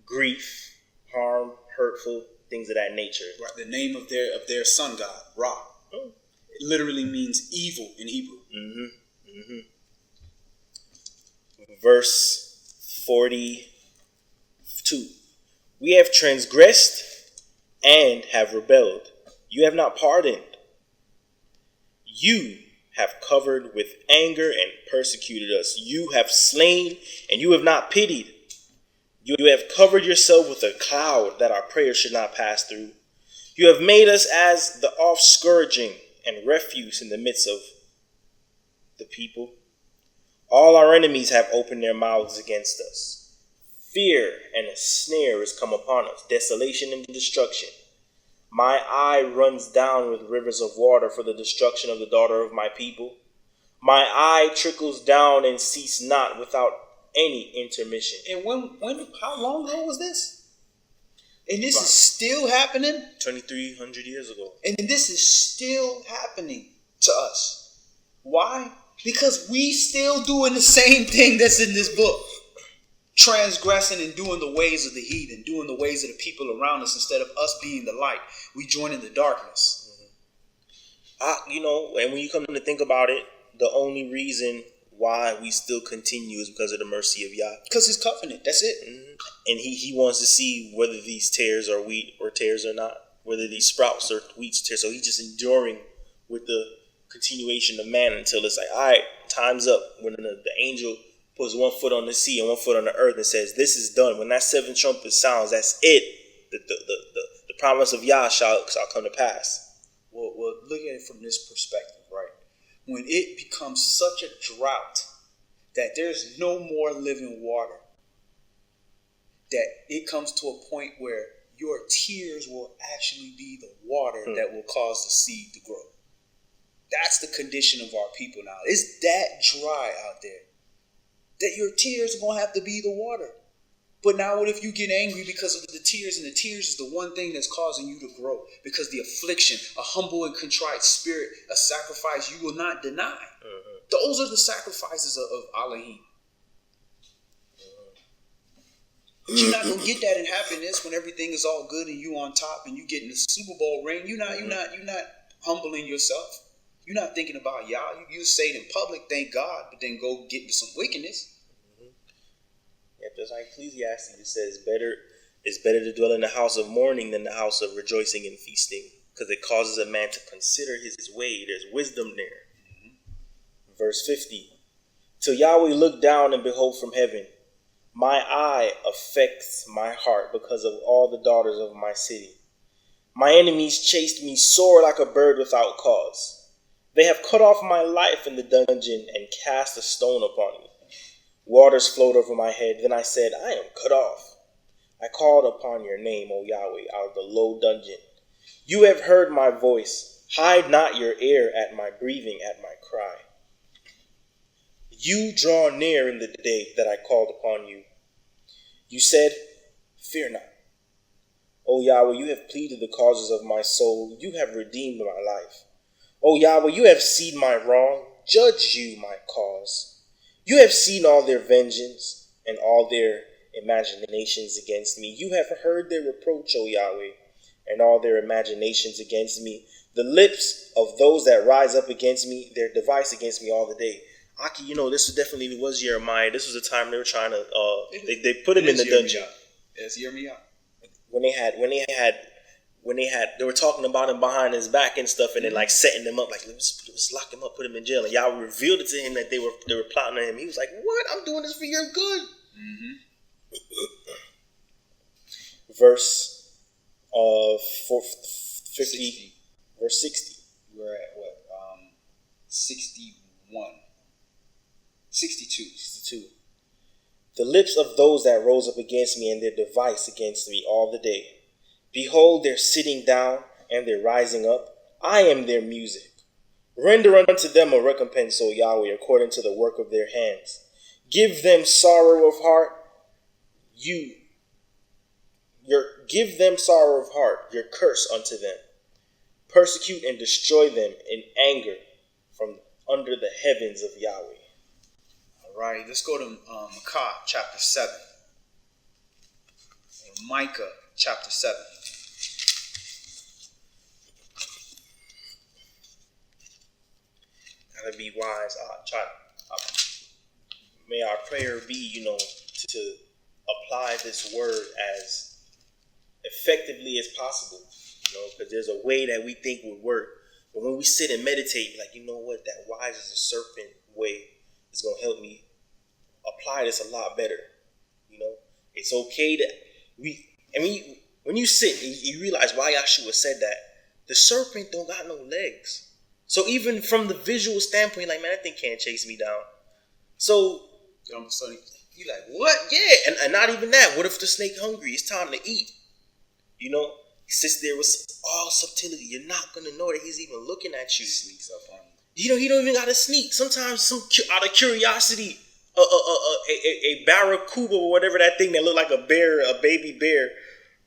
grief, harm, hurtful, things of that nature. Right. The name of their sun god, Ra. It literally means evil in Hebrew. Verse 42. We have transgressed and have rebelled. You have not pardoned. You have covered with anger and persecuted us. You have slain and you have not pitied. You have covered yourself with a cloud that our prayers should not pass through. You have made us as the off-scourging and refuse in the midst of the people. All our enemies have opened their mouths against us. Fear and a snare has come upon us, desolation and destruction. My eye runs down with rivers of water for the destruction of the daughter of my people. My eye trickles down and cease not without any intermission. And how long ago was this? And this is still happening? 2,300 years ago. And this is still happening to us. Why? Because we still doing the same thing that's in this book. Transgressing and doing the ways of the heathen, doing the ways of the people around us, instead of us being the light. We join in the darkness. And when you come to think about it, the only reason why we still continue is because of the mercy of Yah. Because his covenant, that's it. And he wants to see whether these tares are wheat or tares or not, whether these sprouts are wheat or tares. So he's just enduring with the continuation of man until it's like, all right, time's up. When the angel puts one foot on the sea and one foot on the earth and says, this is done. When that seventh trumpet sounds, that's it. The promise of Yah shall come to pass. Well, look at it from this perspective, right? When it becomes such a drought that there's no more living water, that it comes to a point where your tears will actually be the water that will cause the seed to grow. That's the condition of our people now. It's that dry out there that your tears are going to have to be the water. But now what if you get angry because of the tears, and the tears is the one thing that's causing you to grow? Because the affliction, a humble and contrite spirit, a sacrifice you will not deny. Those are the sacrifices of Elohim. But you're not going to get that in happiness when everything is all good and you on top and you getting the Super Bowl ring. You're not humbling yourself. You're not thinking about Yah. You say it in public, thank God, but then go get into some wickedness. Yeah, just like Ecclesiastes, it says it's better to dwell in the house of mourning than the house of rejoicing and feasting, because it causes a man to consider his way. There's wisdom there. Verse 50. Till Yahweh look down and behold from heaven. My eye affects my heart because of all the daughters of my city. My enemies chased me sore like a bird without cause. They have cut off my life in the dungeon and cast a stone upon me. Waters flowed over my head. Then I said, I am cut off. I called upon your name, O Yahweh, out of the low dungeon. You have heard my voice. Hide not your ear at my breathing, at my cry. You draw near in the day that I called upon you. You said, fear not. O Yahweh, you have pleaded the causes of my soul. You have redeemed my life. O Yahweh, you have seen my wrong. Judge you my cause. You have seen all their vengeance and all their imaginations against me. You have heard their reproach, O Yahweh, and all their imaginations against me. The lips of those that rise up against me, their device against me all the day. Aki, this definitely was Jeremiah. This was the time they were trying to, they put him in the dungeon. It's Jeremiah. They were talking about him behind his back and stuff, and then like setting him up, like let's lock him up, put him in jail. And y'all revealed it to him that they were plotting on him. He was like, "What? I'm doing this for your good." Verse 50, verse 60. We're at what? 61. 62. the lips of those that rose up against me and their device against me all the day. Behold, they're sitting down and they're rising up. I am their music. Render unto them a recompense, O Yahweh, according to the work of their hands. Give them sorrow of heart. Give them sorrow of heart, your curse unto them. Persecute and destroy them in anger from under the heavens of Yahweh. All right, let's go to Micah chapter 7. Or Micah chapter 7. Gotta be wise. May our prayer be, to apply this word as effectively as possible, because there's a way that we think would work. But when we sit and meditate, like, you know what, that wise as a serpent way is going to help me apply this a lot better. It's okay that when you sit and you realize why Yahshua said that, the serpent don't got no legs. So even from the visual standpoint, like, man, that thing can't chase me down. So you're like, what? Yeah. And not even that. What if the snake hungry? It's time to eat. He sits there with all subtlety. You're not going to know that he's even looking at you. Sneaks up on you. He don't even got to sneak. Sometimes out of curiosity, a barracuda or whatever that thing that looked like a bear, a baby bear,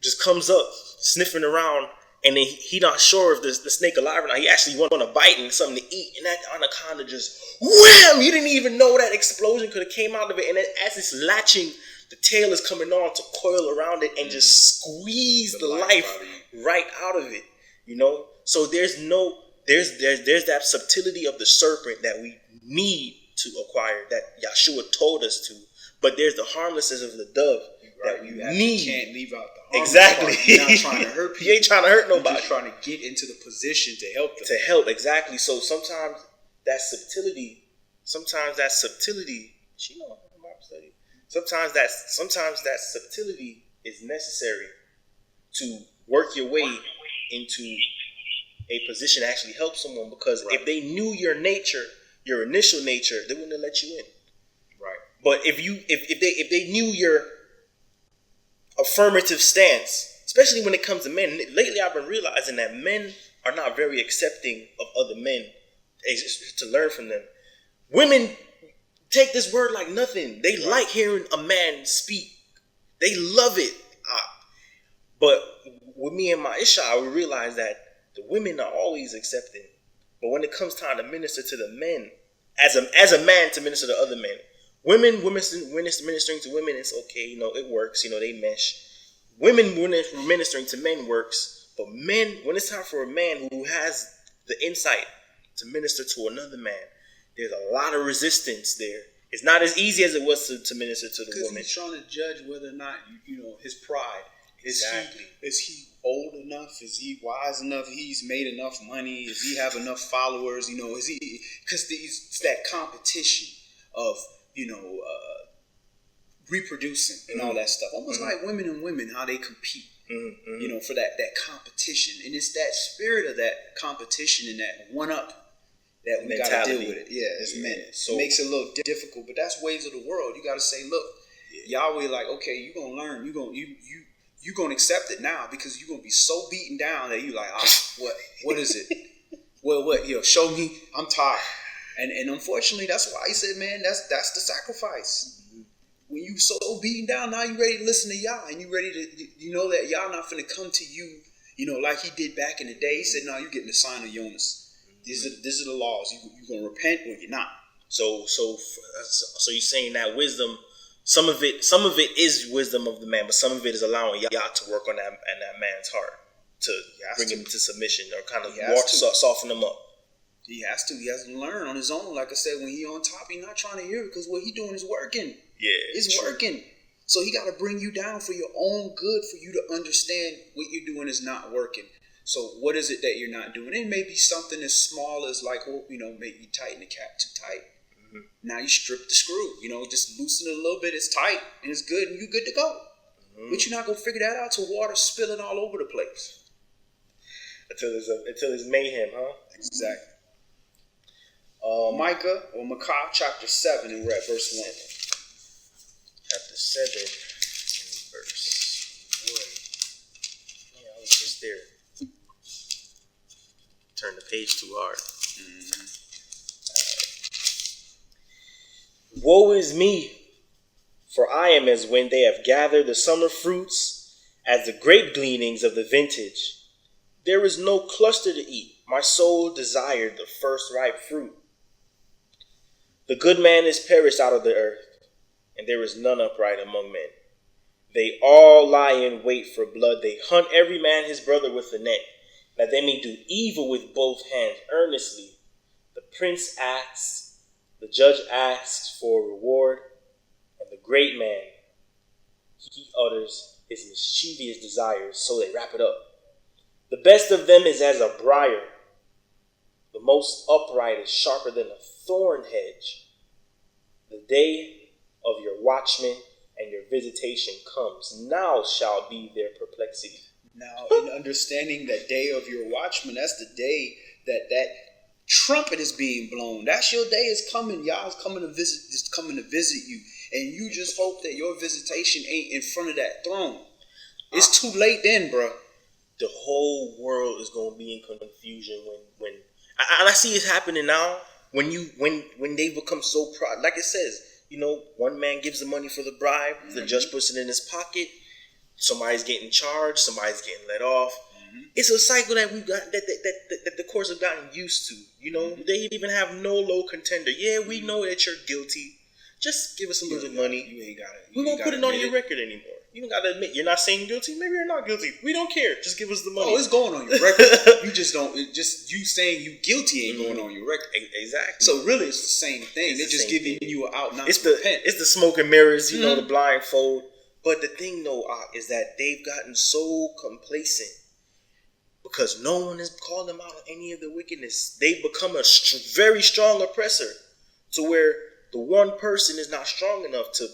just comes up sniffing around. And then he not sure if the snake alive or not. He actually want to bite and something to eat. And that anaconda just wham! You didn't even know that explosion could have came out of it. And as it's latching, the tail is coming on to coil around it and just squeeze the life right out of it. So there's that subtlety of the serpent that we need to acquire, that Yahshua told us to. But there's the harmlessness of the dove that we need. You can't leave out the harmless exactly. part. You're not trying to hurt people. You ain't trying to hurt nobody. You're just trying to get into the position to help them. To help, exactly. So sometimes that subtlety, Sometimes that subtlety is necessary to work your way into a position to actually help someone. Because if they knew your nature, your initial nature, they wouldn't have let you in. Right. But if they knew your affirmative stance, especially when it comes to men, lately I've been realizing that men are not very accepting of other men to learn from them. Women take this word like nothing. They like hearing a man speak. They love it. But with me and my Isha, we realize that the women are always accepting. But when it comes time to minister to the men, as a man to minister to other men, women ministering to women, it's okay. It works. They mesh. Women ministering to men works. But men, when it's time for a man who has the insight to minister to another man, there's a lot of resistance there. It's not as easy as it was to minister to the woman. Because he's trying to judge whether or not, his pride. Exactly. Is he old enough? Is he wise enough? He's made enough money? Does he have enough followers? Is he? Because it's that competition of, reproducing and all that stuff. Almost like women and women, how they compete. For that competition. And it's that spirit of that competition and that one-up that we got to deal with it. Yeah, as men. So it makes it a little difficult, but that's ways of the world. You got to say, look, Yahweh, like, okay, you're going to learn. You're going to accept it now, because you're going to be so beaten down that you're like, what is it? What? Show me. I'm tired. And unfortunately, that's why he said, man, that's the sacrifice. When you so beaten down, now you ready to listen to Yah, and you ready to, know that Yah not finna come to you, like he did back in the day. He said, no, you're getting the sign of Jonas. These are the laws. You're gonna repent or you're not. So you're saying that wisdom, some of it is wisdom of the man, but some of it is allowing Yah to work on that man's heart to bring him into submission, or kind of soften him up. He has to. He has to learn on his own. Like I said, when he on top, he's not trying to hear it, because what he doing is working. Yeah, it's working. So he got to bring you down for your own good, for you to understand what you're doing is not working. So what is it that you're not doing? It may be something as small as like, maybe you tighten the cap too tight. Mm-hmm. Now you strip the screw. Just loosen it a little bit. It's tight and it's good, and you're good to go. Mm-hmm. But you're not gonna figure that out till water's spilling all over the place. Until it's mayhem, huh? Exactly. Micah chapter 7, and we're at verse 1. chapter 7 and verse 1. Yeah, I was just there. Turn the page too hard. Woe is me, for I am as when they have gathered the summer fruits, as the grape gleanings of the vintage. There is no cluster to eat. My soul desired the first ripe fruit. The good man is perished out of the earth, and there is none upright among men. They all lie in wait for blood. They hunt every man his brother with a net, that they may do evil with both hands earnestly. The prince asks, the judge asks for a reward, and the great man, he utters his mischievous desires, so they wrap it up. The best of them is as a briar. The most upright is sharper than a thorn hedge. The day of your watchman and your visitation comes. Now shall be their perplexity. Now, in understanding that day of your watchman, that's the day that trumpet is being blown. That's your day is coming. Yah's coming to visit you. And you just hope that your visitation ain't in front of that throne. It's too late then, bro. The whole world is going to be in confusion when I see it happening now. When they become so proud, like it says, one man gives the money for the bribe, the judge puts it in his pocket. Somebody's getting charged, somebody's getting let off. It's a cycle that we've got that the courts have gotten used to. They even have no low contender. Yeah, we know that you're guilty. Just give us a little money. You ain't got it. We won't put it on your record anymore. You don't got to admit you're not saying guilty. Maybe you're not guilty. We don't care. Just give us the money. Oh, it's going on your record. You just don't. Just you saying you guilty ain't going on your record. Exactly. So really, it's the same thing. They're just giving you an out. It's the smoke and mirrors. The blindfold. But the thing, though, is that they've gotten so complacent because no one has called them out on any of the wickedness. They've become a very strong oppressor, to where the one person is not strong enough to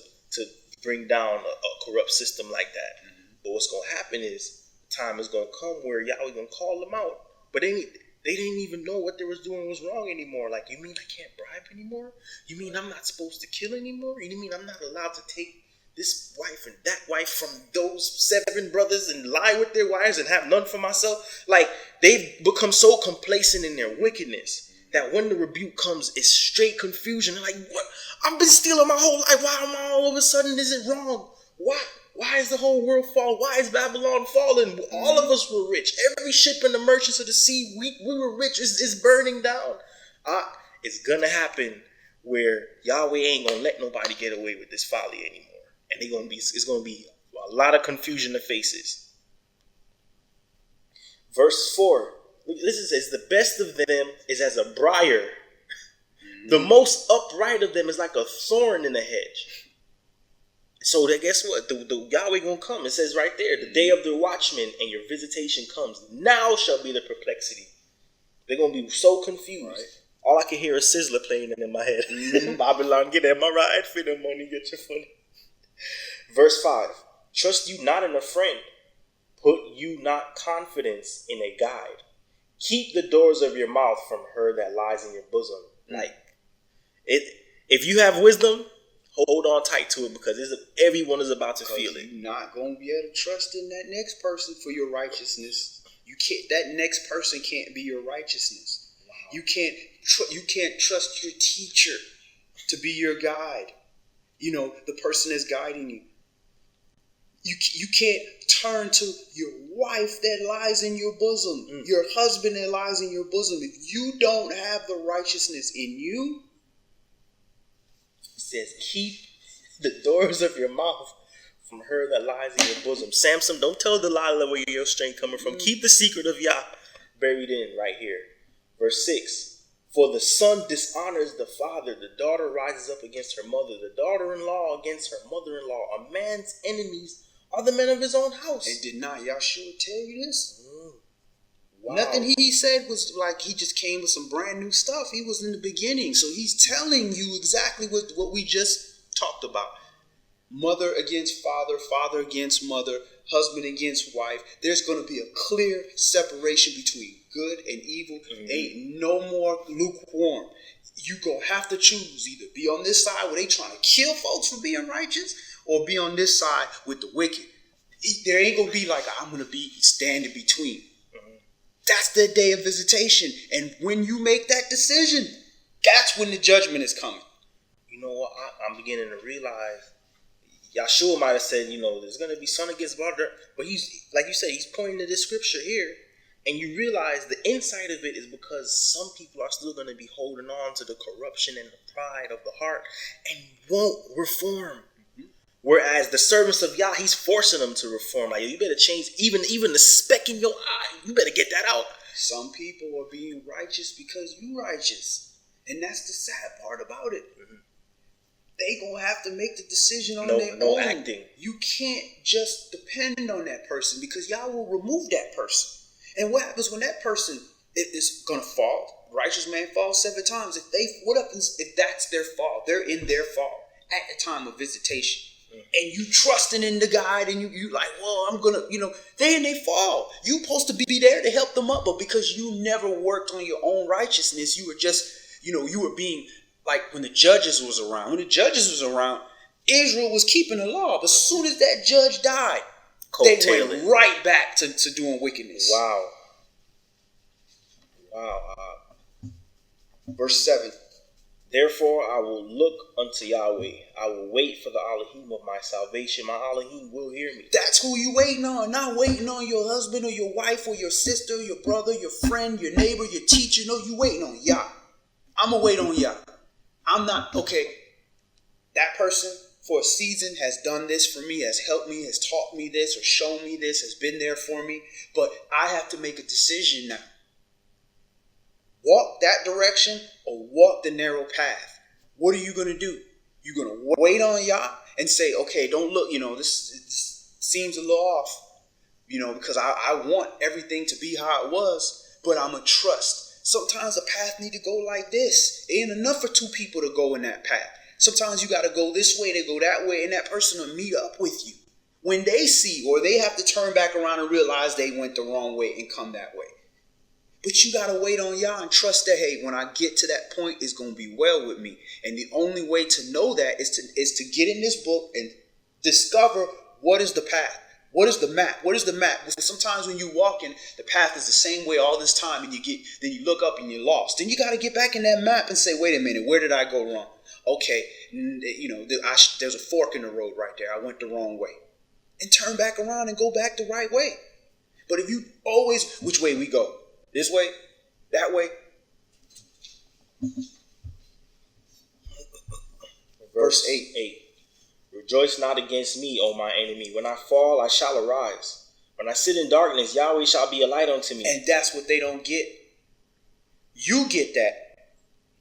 bring down a corrupt system like that. But what's going to happen is time is going to come where Yahweh going to call them out. But they didn't even know what they was doing was wrong anymore. Like, you mean I can't bribe anymore? You mean I'm not supposed to kill anymore? You mean I'm not allowed to take this wife and that wife from those 7 brothers and lie with their wives and have none for myself? Like, they've become so complacent in their wickedness that when the rebuke comes, it's straight confusion. They're like, what? I've been stealing my whole life. Why am I all of a sudden is it wrong? Why is the whole world falling? Why is Babylon falling? All of us were rich. Every ship and the merchants of the sea, we were rich. It's burning down. It's gonna happen where Yahweh ain't gonna let nobody get away with this folly anymore. And it's gonna be a lot of confusion to faces. Verse 4. Listen, says the best of them is as a briar. The most upright of them is like a thorn in the hedge. So that guess what? The Yahweh gonna come. It says right there, the day of the watchman and your visitation comes. Now shall be the perplexity. They're gonna be so confused. Right. All I can hear is Sizzler playing in my head. Babylon, get at my ride for the money, get your funny. Verse 5. Trust you not in a friend. Put you not confidence in a guide. Keep the doors of your mouth from her that lies in your bosom. Like, if you have wisdom, hold on tight to it, because everyone is about to feel it. You're not going to be able to trust in that next person for your righteousness. You can't. That next person can't be your righteousness. Wow. You can't trust your teacher to be your guide. The person that's guiding you. You can't turn to your wife that lies in your bosom, your husband that lies in your bosom. If you don't have the righteousness in you, it says, keep the doors of your mouth from her that lies in your bosom. Samson, don't tell Delilah where your strength coming from. Keep the secret of Yah buried in right here. Verse 6. For the son dishonors the father, the daughter rises up against her mother, the daughter-in-law against her mother-in-law. A man's enemies are the men of his own house. And did not Yahshua tell you this? Wow. Nothing he said was like he just came with some brand new stuff. He was in the beginning. So he's telling you exactly what we just talked about. Mother against father, father against mother, husband against wife. There's going to be a clear separation between good and evil. Ain't no more lukewarm. You going to have to choose. Either be on this side where they trying to kill folks for being righteous, or be on this side with the wicked. There ain't going to be like, I'm going to be standing between. Mm-hmm. That's the day of visitation. And when you make that decision, that's when the judgment is coming. You know what? I'm beginning to realize Yahshua might have said, there's going to be son against brother. But he's, like you said, he's pointing to this scripture here. And you realize the insight of it is because some people are still going to be holding on to the corruption and the pride of the heart and won't reform. Mm-hmm. Whereas the servants of Yah, he's forcing them to reform. Like, you better change even the speck in your eye. You better get that out. Some people are being righteous because you're righteous. And that's the sad part about it. Mm-hmm. They gonna have to make the decision on their own. Acting. You can't just depend on that person because Yah will remove that person. And what happens when that person is gonna fall? Righteous man falls 7 times. What happens if that's their fall? They're in their fall at the time of visitation. And you trusting in the guide, and you like, well, I'm gonna, they in they fall. You supposed to be there to help them up, but because you never worked on your own righteousness, you were just, you were being like when the judges was around. When the judges was around, Israel was keeping the law, but as soon as that judge died, they went right back to doing wickedness. Wow. Verse 7. Therefore I will look unto Yahweh. I will wait for the Elohim of my salvation. My Elohim will hear me. That's who you waiting on. Not waiting on your husband or your wife or your sister, your brother, your friend, your neighbor, your teacher. No, you waiting on Yah. I'm going to wait on Yah. I'm not, okay, that person for a season has done this for me, has helped me, has taught me this or shown me this, has been there for me. But I have to make a decision now. Walk that direction or walk the narrow path. What are you going to do? You're going to wait on Yah and say, okay, don't look, this seems a little off, because I want everything to be how it was, but I'm going to trust. Sometimes a path need to go like this. It ain't enough for 2 people to go in that path. Sometimes you got to go this way, they go that way, and that person will meet up with you. When they see, or they have to turn back around and realize they went the wrong way and come that way. But you got to wait on Yah and trust that, hey, when I get to that point, it's going to be well with me. And the only way to know that is to get in this book and discover what is the path. What is the map? What is the map? Sometimes when you walking, the path is the same way all this time, and then you look up and you're lost. Then you got to get back in that map and say, wait a minute, where did I go wrong? Okay, there's a fork in the road right there. I went the wrong way. And turn back around and go back the right way. But if you always, which way we go? This way? That way? Verse 8. Rejoice not against me, O my enemy. When I fall, I shall arise. When I sit in darkness, Yahweh shall be a light unto me. And that's what they don't get. You get that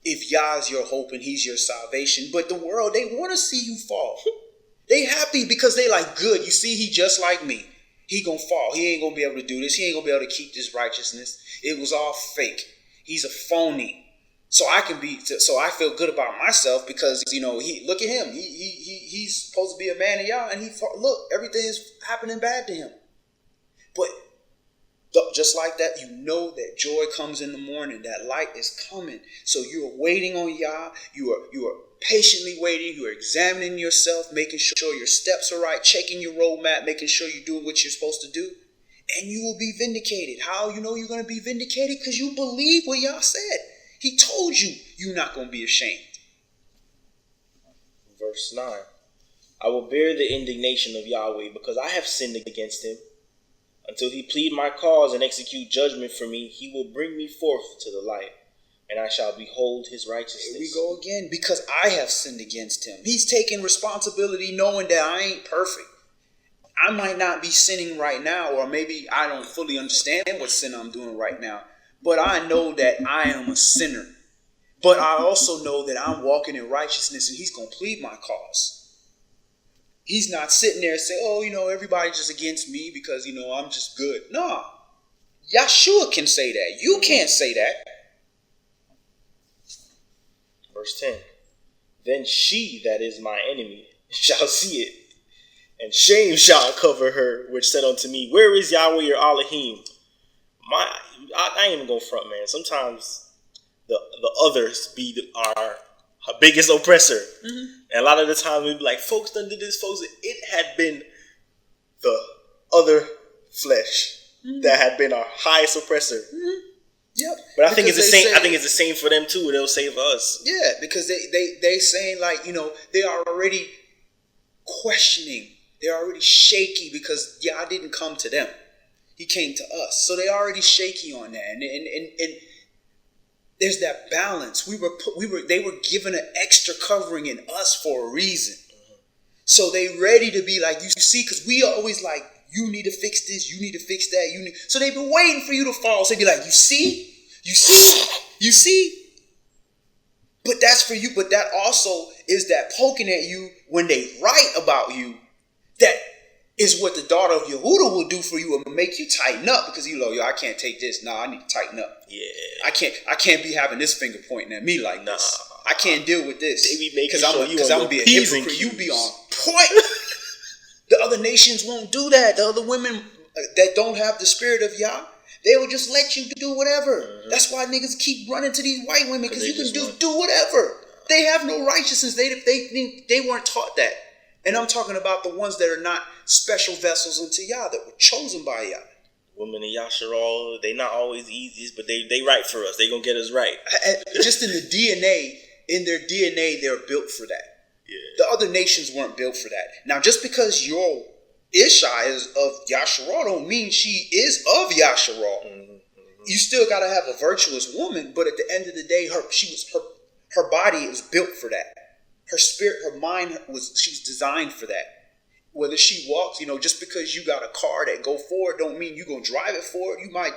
if Yah is your hope and he's your salvation. But the world, they want to see you fall. They happy because they like, good. You see, he just like me. He gonna fall. He ain't gonna be able to do this. He ain't gonna be able to keep this righteousness. It was all fake. He's a phony. So I feel good about myself because, look at him. He's supposed to be a man of Yah, and look, everything is happening bad to him. But just like that, that joy comes in the morning. That light is coming. So you're waiting on Yah. You are patiently waiting. You are examining yourself, making sure your steps are right, checking your roadmap, making sure you're doing what you're supposed to do. And you will be vindicated. How you know you're going to be vindicated? Because you believe what Yah said. He told you you're not going to be ashamed. Verse 9. I will bear the indignation of Yahweh because I have sinned against him. Until he plead my cause and execute judgment for me, he will bring me forth to the light, and I shall behold his righteousness. Here we go again, because I have sinned against him. He's taking responsibility knowing that I ain't perfect. I might not be sinning right now, or maybe I don't fully understand what sin I'm doing right now. But I know that I am a sinner. But I also know that I'm walking in righteousness and he's going to plead my cause. He's not sitting there and saying, everybody's just against me because, I'm just good. No. Yahshua can say that. You can't say that. Verse 10. Then she that is my enemy shall see it, and shame shall cover her, which said unto me, where is Yahweh your Elohim? I ain't even gonna front, man. Sometimes the others are her biggest oppressor. And a lot of the time we'd be like, folks done did this, folks. It had been the other flesh that had been our highest oppressor. Yep. But I think it's the same. I think it's the same for them too. They'll save us. Yeah, because they saying like, they are already questioning. They're already shaky because Yah didn't come to them. He came to us. So they already shaky on that. And there's that balance. They were given an extra covering in us for a reason. So they ready to be like, you see, because we are always like, you need to fix this, you need to fix that, so they've been waiting for you to fall. So they be like, you see? But that's for you. But that also is that poking at you when they write about you. That is what the daughter of Yehuda will do for you and make you tighten up because I can't take this. Nah, I need to tighten up. Yeah. I can't be having this finger pointing at me like this. I can't deal with this. They be making sure because I'm gonna be a hypocrite. You be on point. The other nations won't do that. The other women that don't have the spirit of Yah, they will just let you do whatever. That's why niggas keep running to these white women because you can just do whatever. They have no righteousness. They weren't taught that. And I'm talking about the ones that are not special vessels unto Yah, that were chosen by Yah. Women in Yasharal, they not always easiest, but they right for us. They gonna get us right. Just in their DNA, they're built for that. Yeah. The other nations weren't built for that. Now, just because your Isha is of Yasharal don't mean she is of Yasharal. You still got to have a virtuous woman, but at the end of the day, her body was built for that. Her spirit, her mind she was designed for that. Whether she walks, just because you got a car that go forward don't mean you're going to drive it forward. You might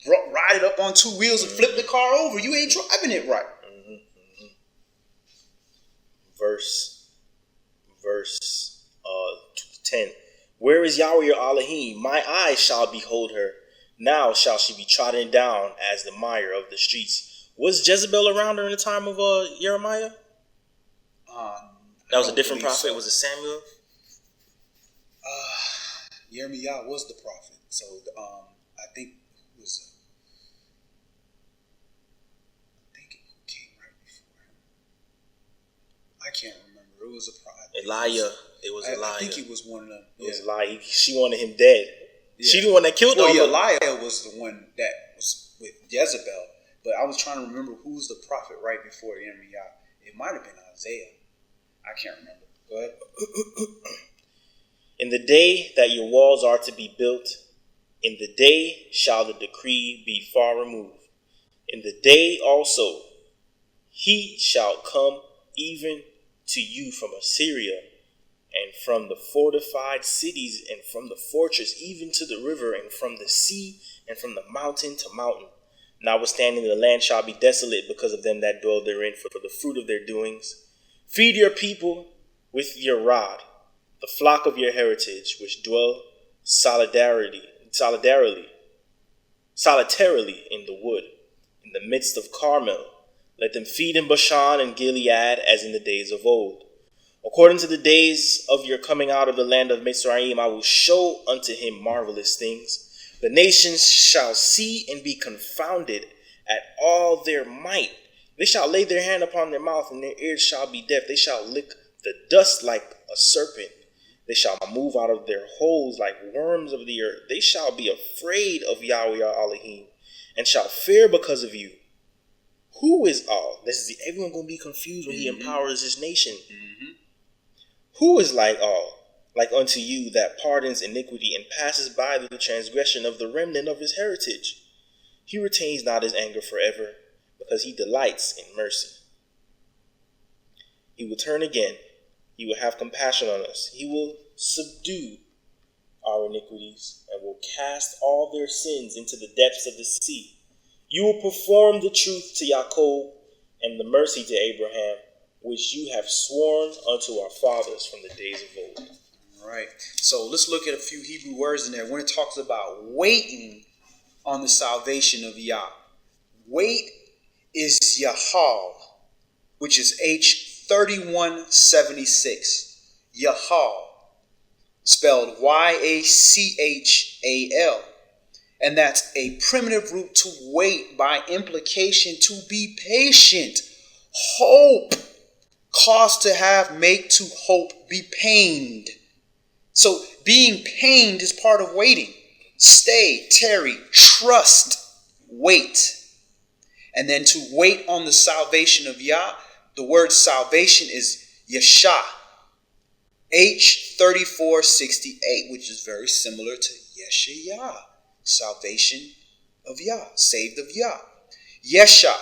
ride it up on two wheels and flip the car over. You ain't driving it right. Verse 10. Where is Yahweh your Elohim? My eyes shall behold her. Now shall she be trodden down as the mire of the streets. Was Jezebel around during the time of Jeremiah? That was a different prophet. So. Was it Samuel? Jeremiah was the prophet. So I think it was. I think it came right before him. I can't remember. It was a prophet. It was Elijah. I think it was one of them. It was Elijah. She wanted him dead. Yeah. She the one that killed him. Elijah was the one that was with Jezebel. But I was trying to remember who was the prophet right before Jeremiah. It might have been Isaiah. I can't remember. Go ahead. In the day that your walls are to be built, in the day shall the decree be far removed. In the day also he shall come even to you from Assyria, and from the fortified cities, and from the fortress, even to the river, and from the sea, and from the mountain to mountain. Notwithstanding, the land shall be desolate because of them that dwell therein, for the fruit of their doings. Feed your people with your rod, the flock of your heritage, which dwell solitarily in the wood, in the midst of Carmel. Let them feed in Bashan and Gilead as in the days of old. According to the days of your coming out of the land of Mitzrayim, I will show unto him marvelous things. The nations shall see and be confounded at all their might. They shall lay their hand upon their mouth, and their ears shall be deaf. They shall lick the dust like a serpent. They shall move out of their holes like worms of the earth. They shall be afraid of Yahweh your Elohim, and shall fear because of you. Who is all? Everyone going to be confused when he empowers his nation. Who is like all? Like unto you that pardons iniquity and passes by the transgression of the remnant of his heritage. He retains not his anger forever, because he delights in mercy. He will turn again. He will have compassion on us. He will subdue our iniquities and will cast all their sins into the depths of the sea. You will perform the truth to Jacob and the mercy to Abraham, which you have sworn unto our fathers from the days of old. All right. So let's look at a few Hebrew words in there. When it talks about waiting on the salvation of Yah, wait is Yahal, which is H3176. Yahal, spelled Yachal. And that's a primitive root to wait, by implication to be patient, Hope. Cause to have, make to hope, be pained. So being pained is part of waiting. Stay, tarry, trust, wait. And then to wait on the salvation of Yah, the word salvation is Yasha, H3468, which is very similar to Yesha, salvation of Yah, saved of Yah. Yesha,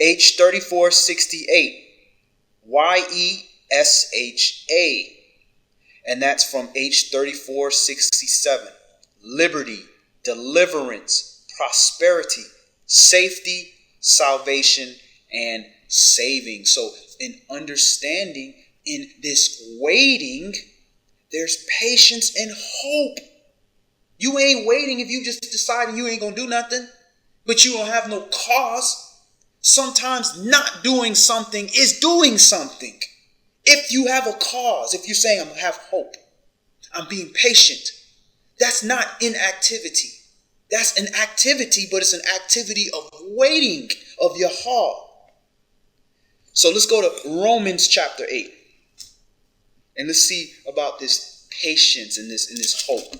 H3468, YESHA. And that's from H3467. Liberty, deliverance, prosperity, safety, salvation, and saving. So in understanding, in this waiting, there's patience and hope. You ain't waiting if you just deciding you ain't going to do nothing, but you don't have no cause. Sometimes not doing something is doing something. If you have a cause, if you're saying I have hope, I'm being patient, that's not inactivity. That's an activity, but it's an activity of waiting, of Yahweh. So let's go to Romans chapter 8. And let's see about this patience and this hope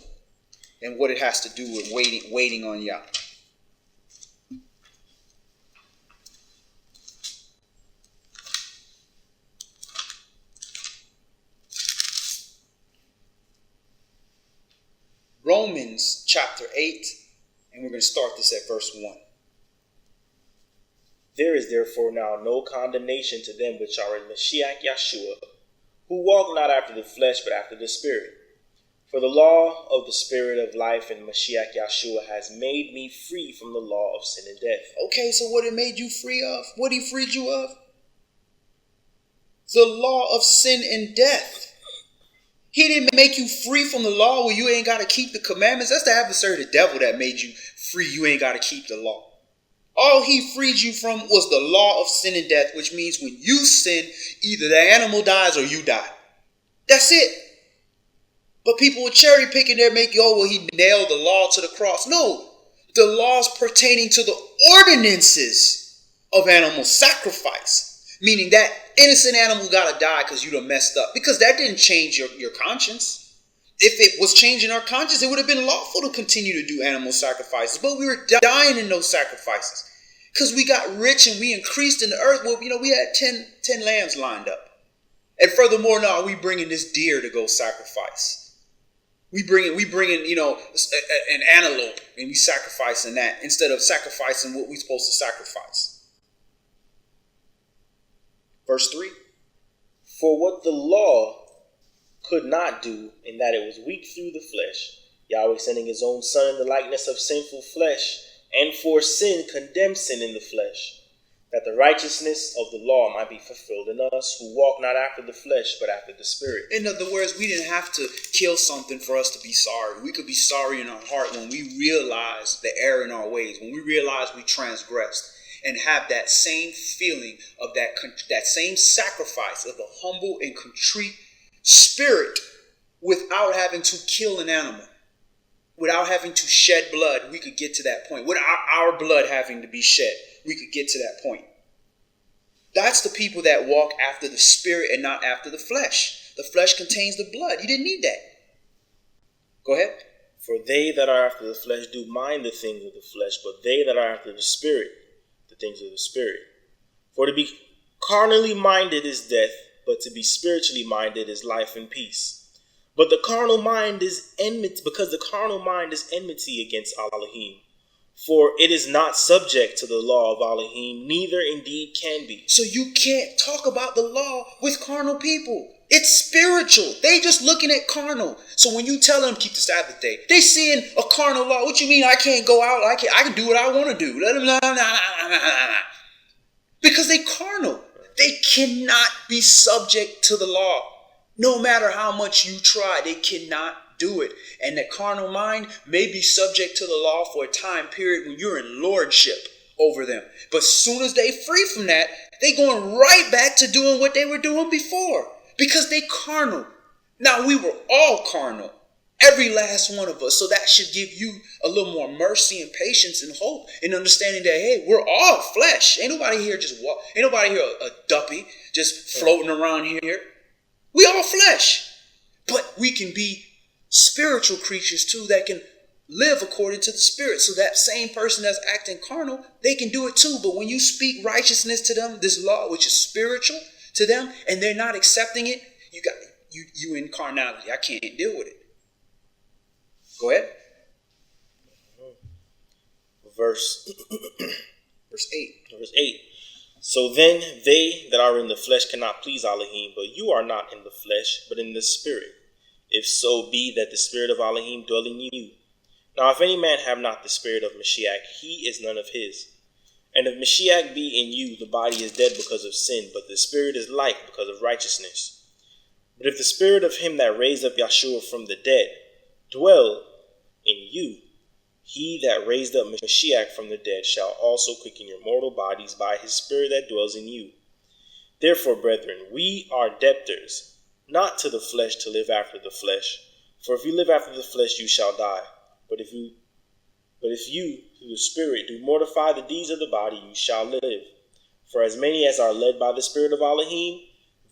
and what it has to do with waiting on Yah. Romans chapter 8, and we're going to start this at verse 1. There is therefore now no condemnation to them which are in Mashiach Yeshua, who walk not after the flesh, but after the Spirit. For the law of the Spirit of life in Mashiach Yeshua has made me free from the law of sin and death. Okay, so what it made you free of? What he freed you of? The law of sin and death. He didn't make you free from the law where you ain't got to keep the commandments. That's the adversary, the devil, that made you free. You ain't got to keep the law. All he freed you from was the law of sin and death, which means when you sin, either the animal dies or you die. That's it. But people were cherry picking there, making, oh, well, he nailed the law to the cross. No, the laws pertaining to the ordinances of animal sacrifice. Meaning that innocent animal got to die because you done messed up. Because that didn't change your conscience. If it was changing our conscience, it would have been lawful to continue to do animal sacrifices. But we were dying in those sacrifices. Because we got rich and we increased in the earth. Well, we had 10 lambs lined up. And furthermore, now we bringing this deer to go sacrifice. We bringing an antelope and we sacrificing that instead of sacrificing what we're supposed to sacrifice. Verse 3. For what the law could not do, in that it was weak through the flesh, Yahweh sending his own Son in the likeness of sinful flesh, and for sin condemned sin in the flesh, that the righteousness of the law might be fulfilled in us, who walk not after the flesh, but after the Spirit. In other words, we didn't have to kill something for us to be sorry. We could be sorry in our heart when we realize the error in our ways, when we realize we transgressed, and have that same feeling of that same sacrifice of the humble and contrite spirit without having to kill an animal, without having to shed blood. We could get to that point. Without our blood having to be shed, we could get to that point. That's the people that walk after the Spirit and not after the flesh. The flesh contains the blood. You didn't need that. Go ahead. For they that are after the flesh do mind the things of the flesh, but they that are after the Spirit, the things of the Spirit. For to be carnally minded is death, but to be spiritually minded is life and peace. But the carnal mind is enmity, because the carnal mind is enmity against Elohim. For it is not subject to the law of Elohim, neither indeed can be. So you can't talk about the law with carnal people. It's spiritual. They just looking at carnal. So when you tell them keep the Sabbath day, they seeing a carnal law. What you mean I can't go out? I can do what I want to do. Let them because they carnal. They cannot be subject to the law. No matter how much you try, they cannot do it. And the carnal mind may be subject to the law for a time period when you're in lordship over them. But as soon as they free from that, they going right back to doing what they were doing before. Because they carnal. Now, we were all carnal. Every last one of us. So that should give you a little more mercy and patience and hope and understanding that, hey, we're all flesh. Ain't nobody here ain't nobody here a duppy just floating around here. We all flesh. But we can be spiritual creatures too that can live according to the Spirit. So that same person that's acting carnal, they can do it too. But when you speak righteousness to them, this law, which is spiritual to them, and they're not accepting it, you in carnality. I can't deal with it. Go ahead. Verse 8. Verse 8. So then they that are in the flesh cannot please Elohim, but you are not in the flesh, but in the Spirit. If so be that the Spirit of Elohim dwell in you. Now if any man have not the Spirit of Mashiach, he is none of his. And if Mashiach be in you, the body is dead because of sin, but the Spirit is life because of righteousness. But if the Spirit of him that raised up Yahshua from the dead dwell in you, he that raised up Mashiach from the dead shall also quicken your mortal bodies by his Spirit that dwells in you. Therefore, brethren, we are debtors, not to the flesh to live after the flesh. For if you live after the flesh, you shall die. But if you, through the Spirit, do mortify the deeds of the body, you shall live. For as many as are led by the Spirit of Elohim,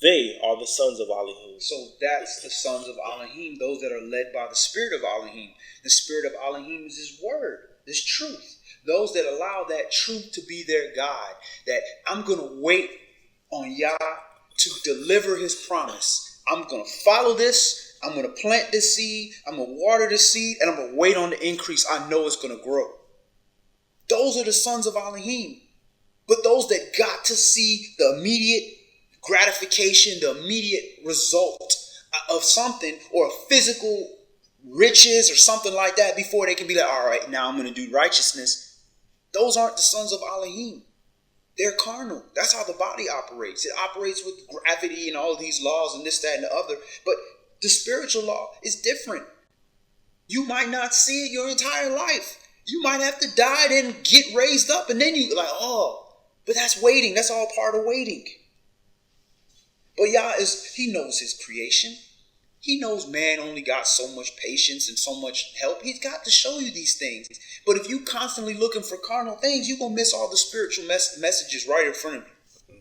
they are the sons of Elohim. So that's the sons of Elohim, those that are led by the Spirit of Elohim. The Spirit of Elohim is his word, this truth. Those that allow that truth to be their guide, that I'm going to wait on Yah to deliver his promise. I'm going to follow this. I'm going to plant this seed. I'm going to water the seed, and I'm going to wait on the increase. I know it's going to grow. Those are the sons of Elohim. But those that got to see the immediate gratification, the immediate result of something, or physical riches or something like that before they can be like, all right, now I'm going to do righteousness. Those aren't the sons of Elohim. They're carnal. That's how the body operates. It operates with gravity and all these laws and this, that, and the other. But the spiritual law is different. You might not see it your entire life. You might have to die and get raised up, and then you like, oh, but that's waiting. That's all part of waiting. But Yah he knows his creation. He knows man only got so much patience and so much help. He's got to show you these things. But if you constantly looking for carnal things, you're going to miss all the spiritual messages right in front of you.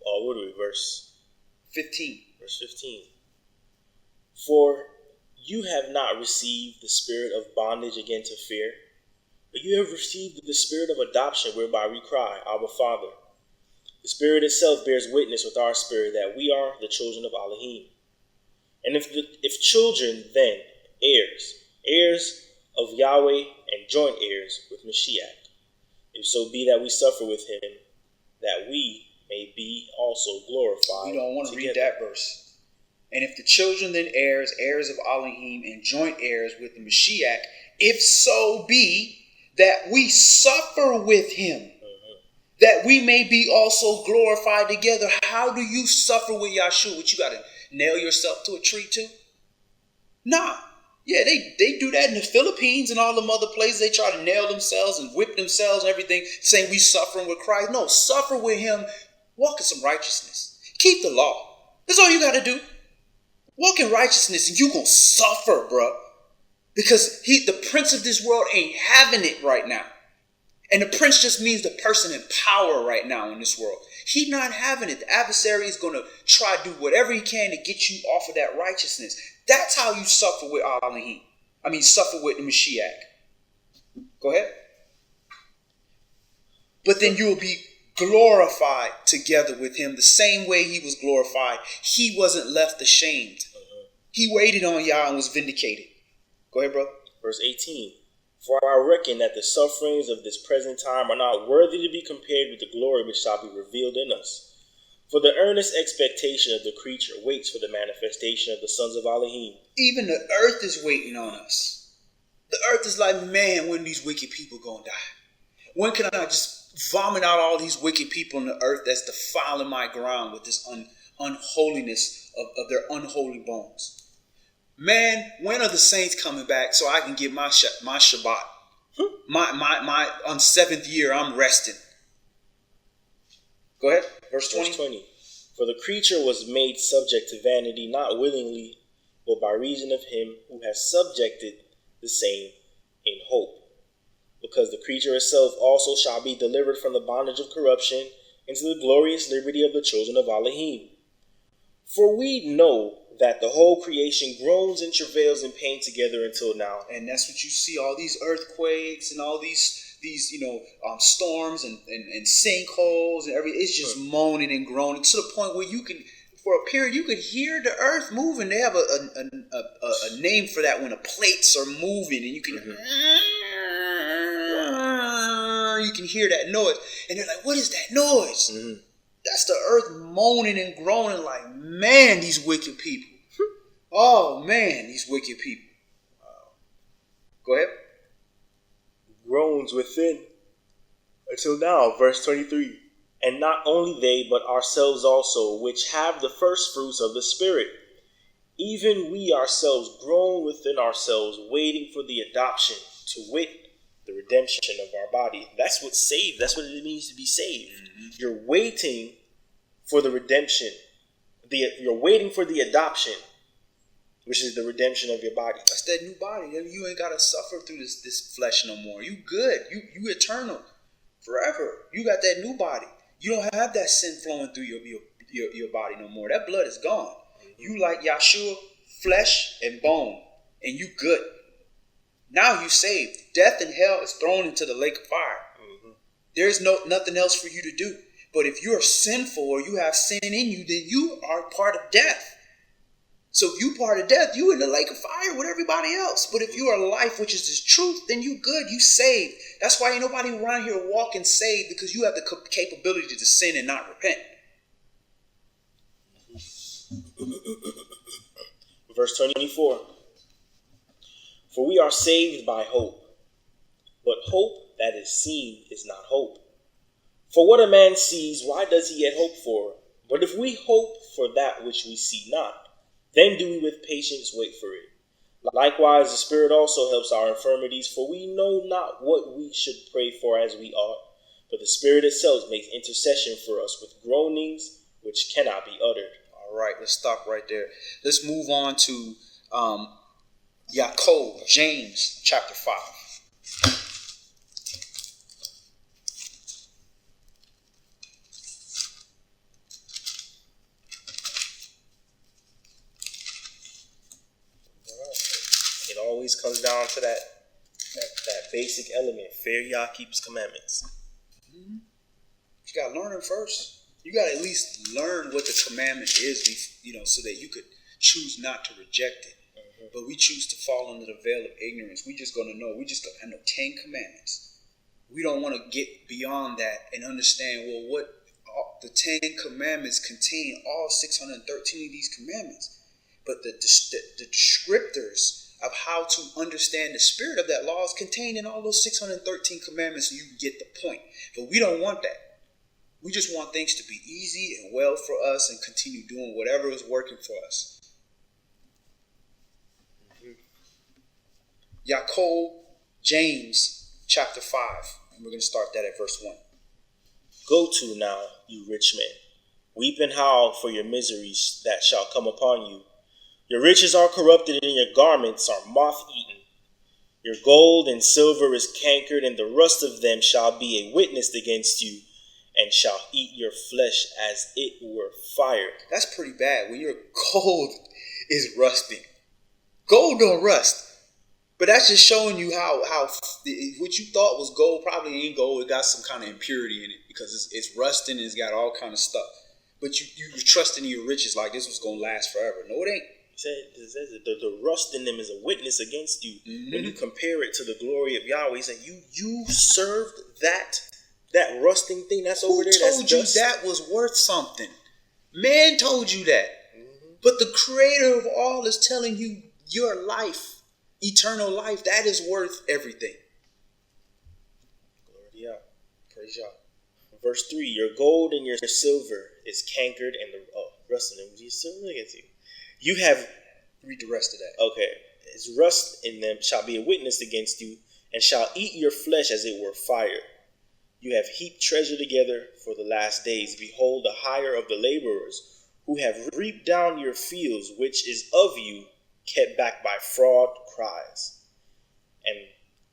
Oh, what are we? Verse 15. Verse 15. For you have not received the spirit of bondage again to fear, but you have received the spirit of adoption, whereby we cry, Abba, Father. The Spirit itself bears witness with our spirit that we are the children of Elohim. And if children, then heirs of Yahweh and joint heirs with Mashiach, if so be that we suffer with him, that we may be also glorified. We don't want to together. read that verse. And if the children, then heirs of Elohim and joint heirs with the Mashiach, if so be that we suffer with him, that we may be also glorified together. How do you suffer with Yahshua? What, you got to nail yourself to a tree too? Nah. Yeah, they do that in the Philippines and all them other places. They try to nail themselves and whip themselves and everything, saying we suffering with Christ. No, suffer with him. Walk in some righteousness. Keep the law. That's all you got to do. Walk in righteousness and you going to suffer, bro. Because the prince of this world ain't having it right now. And the prince just means the person in power right now in this world. He's not having it. The adversary is going to try to do whatever he can to get you off of that righteousness. That's how you suffer with Elohim. Suffer with the Mashiach. Go ahead. But then you will be glorified together with him the same way he was glorified. He wasn't left ashamed. He waited on Yah and was vindicated. Go ahead, brother. Verse 18. For I reckon that the sufferings of this present time are not worthy to be compared with the glory which shall be revealed in us. For the earnest expectation of the creature waits for the manifestation of the sons of Elohim. Even the earth is waiting on us. The earth is like, man, when these wicked people gonna die? When can I just vomit out all these wicked people on the earth that's defiling my ground with this unholiness of their unholy bones? Man, when are the saints coming back so I can get my Shabbat? My on 7th year, I'm resting. Go ahead. Verse 20. For the creature was made subject to vanity, not willingly, but by reason of him who has subjected the same in hope. Because the creature itself also shall be delivered from the bondage of corruption into the glorious liberty of the children of Elohim. For we know that the whole creation groans and travails in pain together until now. And that's what you see, all these earthquakes and all these storms and sinkholes and everything. It's just moaning and groaning to the point where you can, for a period, you could hear the earth moving. They have a name for that when the plates are moving, and you can you can hear that noise, and they're like, "What is that noise?" Mm-hmm. That's the earth moaning and groaning, like, man, these wicked people. Oh man, these wicked people. Go ahead. Groans within until now, verse 23. And not only they, but ourselves also, which have the first fruits of the Spirit, even we ourselves groan within ourselves, waiting for the adoption, to wit, the redemption of our body. That's what saved. That's what it means to be saved. Mm-hmm. You're waiting for the redemption. You're waiting for the adoption, which is the redemption of your body. That's that new body. You ain't got to suffer through this flesh no more. You good. You eternal. Forever. You got that new body. You don't have that sin flowing through your body no more. That blood is gone. Mm-hmm. You like Yahshua, flesh and bone, and you good. Now you saved. Death and hell is thrown into the lake of fire. Mm-hmm. There's nothing else for you to do. But if you are sinful or you have sin in you, then you are part of death. So if you part of death, you in the lake of fire with everybody else. But if you are life, which is the truth, then you good. You saved. That's why ain't nobody around here walking saved, because you have the capability to sin and not repent. Verse 24. For we are saved by hope. But hope that is seen is not hope. For what a man sees, why does he yet hope for? But if we hope for that which we see not, then do we with patience wait for it. Likewise, the Spirit also helps our infirmities, for we know not what we should pray for as we ought, but the Spirit itself makes intercession for us with groanings which cannot be uttered. All right, let's stop right there. Let's move on to Yaakov, James, chapter 5. It always comes down to that basic element. Fear Yah, keep his commandments. Mm-hmm. You got to learn them first. You got to at least learn what the commandment is, so that you could choose not to reject it. Mm-hmm. But we choose to fall under the veil of ignorance. We just going to know. We just going to know 10 commandments. We don't want to get beyond that and understand, what the 10 commandments contain, all 613 of these commandments. But the descriptors of how to understand the spirit of that law is contained in all those 613 commandments, so you can get the point. But we don't want that. We just want things to be easy and well for us and continue doing whatever is working for us. Mm-hmm. Yaakov, James, chapter 5. And we're going to start that at verse 1. Go to now, you rich men. Weep and howl for your miseries that shall come upon you. Your riches are corrupted, and your garments are moth-eaten. Your gold and silver is cankered, and the rust of them shall be a witness against you, and shall eat your flesh as it were fire. That's pretty bad when your gold is rusting. Gold don't rust. But that's just showing you how what you thought was gold probably ain't gold. It got some kind of impurity in it because it's rusting and it's got all kind of stuff. But you were trusting in your riches like this was going to last forever. No, it ain't. It says the rust in them is a witness against you. Mm-hmm. When you compare it to the glory of Yahweh, he said, you served that rusting thing that's over there. Who told you that was worth something? Man told you that. Mm-hmm. But the creator of all is telling you your life, eternal life, that is worth everything. Glory to Yah. Praise Yah. Verse 3, your gold and your silver is cankered, and the rust in them is silver against you. You have, read the rest of that. Okay. His rust in them shall be a witness against you, and shall eat your flesh as it were fire. You have heaped treasure together for the last days. Behold, the hire of the laborers, who have reaped down your fields, which is of you, kept back by fraud cries. And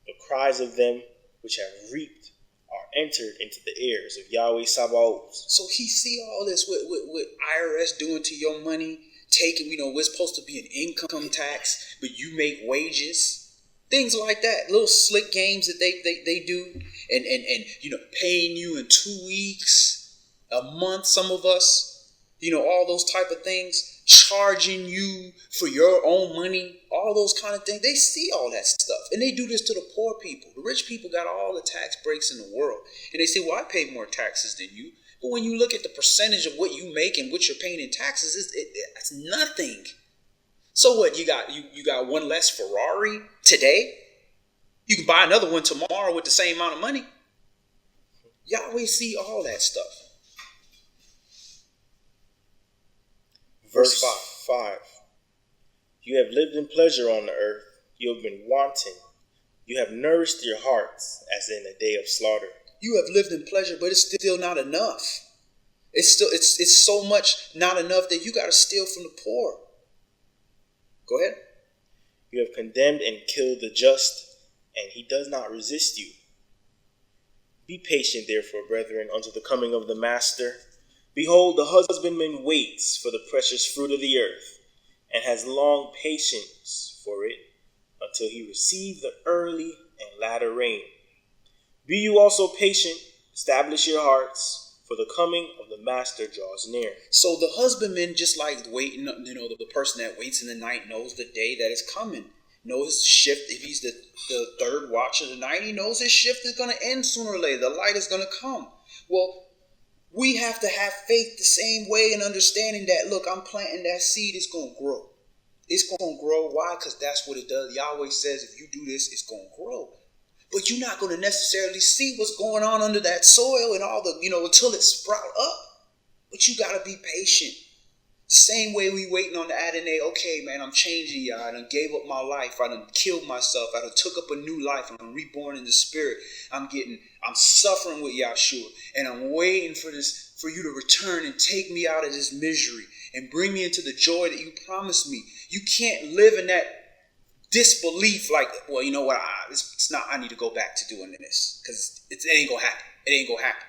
the cries of them which have reaped are entered into the ears of Yahweh Sabaoth. So he see all this with IRS doing to your money, taking, we're supposed to be an income tax, but you make wages. Things like that, little slick games that they do, and paying you in 2 weeks, a month, some of us, all those type of things, charging you for your own money, all those kind of things. They see all that stuff, and they do this to the poor people. The rich people got all the tax breaks in the world, and they say, well, I pay more taxes than you. But when you look at the percentage of what you make and what you're paying in taxes, it's nothing. So what, you got one less Ferrari today? You can buy another one tomorrow with the same amount of money. Yahweh see all that stuff. Verse 5. You have lived in pleasure on the earth. You have been wanton. You have nourished your hearts as in a day of slaughter. You have lived in pleasure, but it's still not enough. It's so much not enough that you got to steal from the poor. Go ahead. You have condemned and killed the just, and he does not resist you. Be patient, therefore, brethren, unto the coming of the master. Behold, the husbandman waits for the precious fruit of the earth, and has long patience for it, until he receive the early and latter rain. Be you also patient, establish your hearts, for the coming of the master draws near. So the husbandman, just like waiting, the person that waits in the night knows the day that is coming. Knows his shift. If he's the third watch of the night, he knows his shift is going to end sooner or later. The light is going to come. Well, we have to have faith the same way, and understanding that, look, I'm planting that seed, it's going to grow. It's going to grow. Why? Because that's what it does. Yahweh says if you do this, it's going to grow. But you're not going to necessarily see what's going on under that soil and all the, until it sprout up. But you got to be patient. The same way we waiting on the Adonai. Okay, man, I'm changing, y'all. I done gave up my life. I done killed myself. I done took up a new life. I'm reborn in the spirit. I'm suffering with Yahshua. And I'm waiting for you to return and take me out of this misery and bring me into the joy that you promised me. You can't live in that disbelief like, well, you know what, it's not, I need to go back to doing this because it ain't gonna happen. It ain't gonna happen.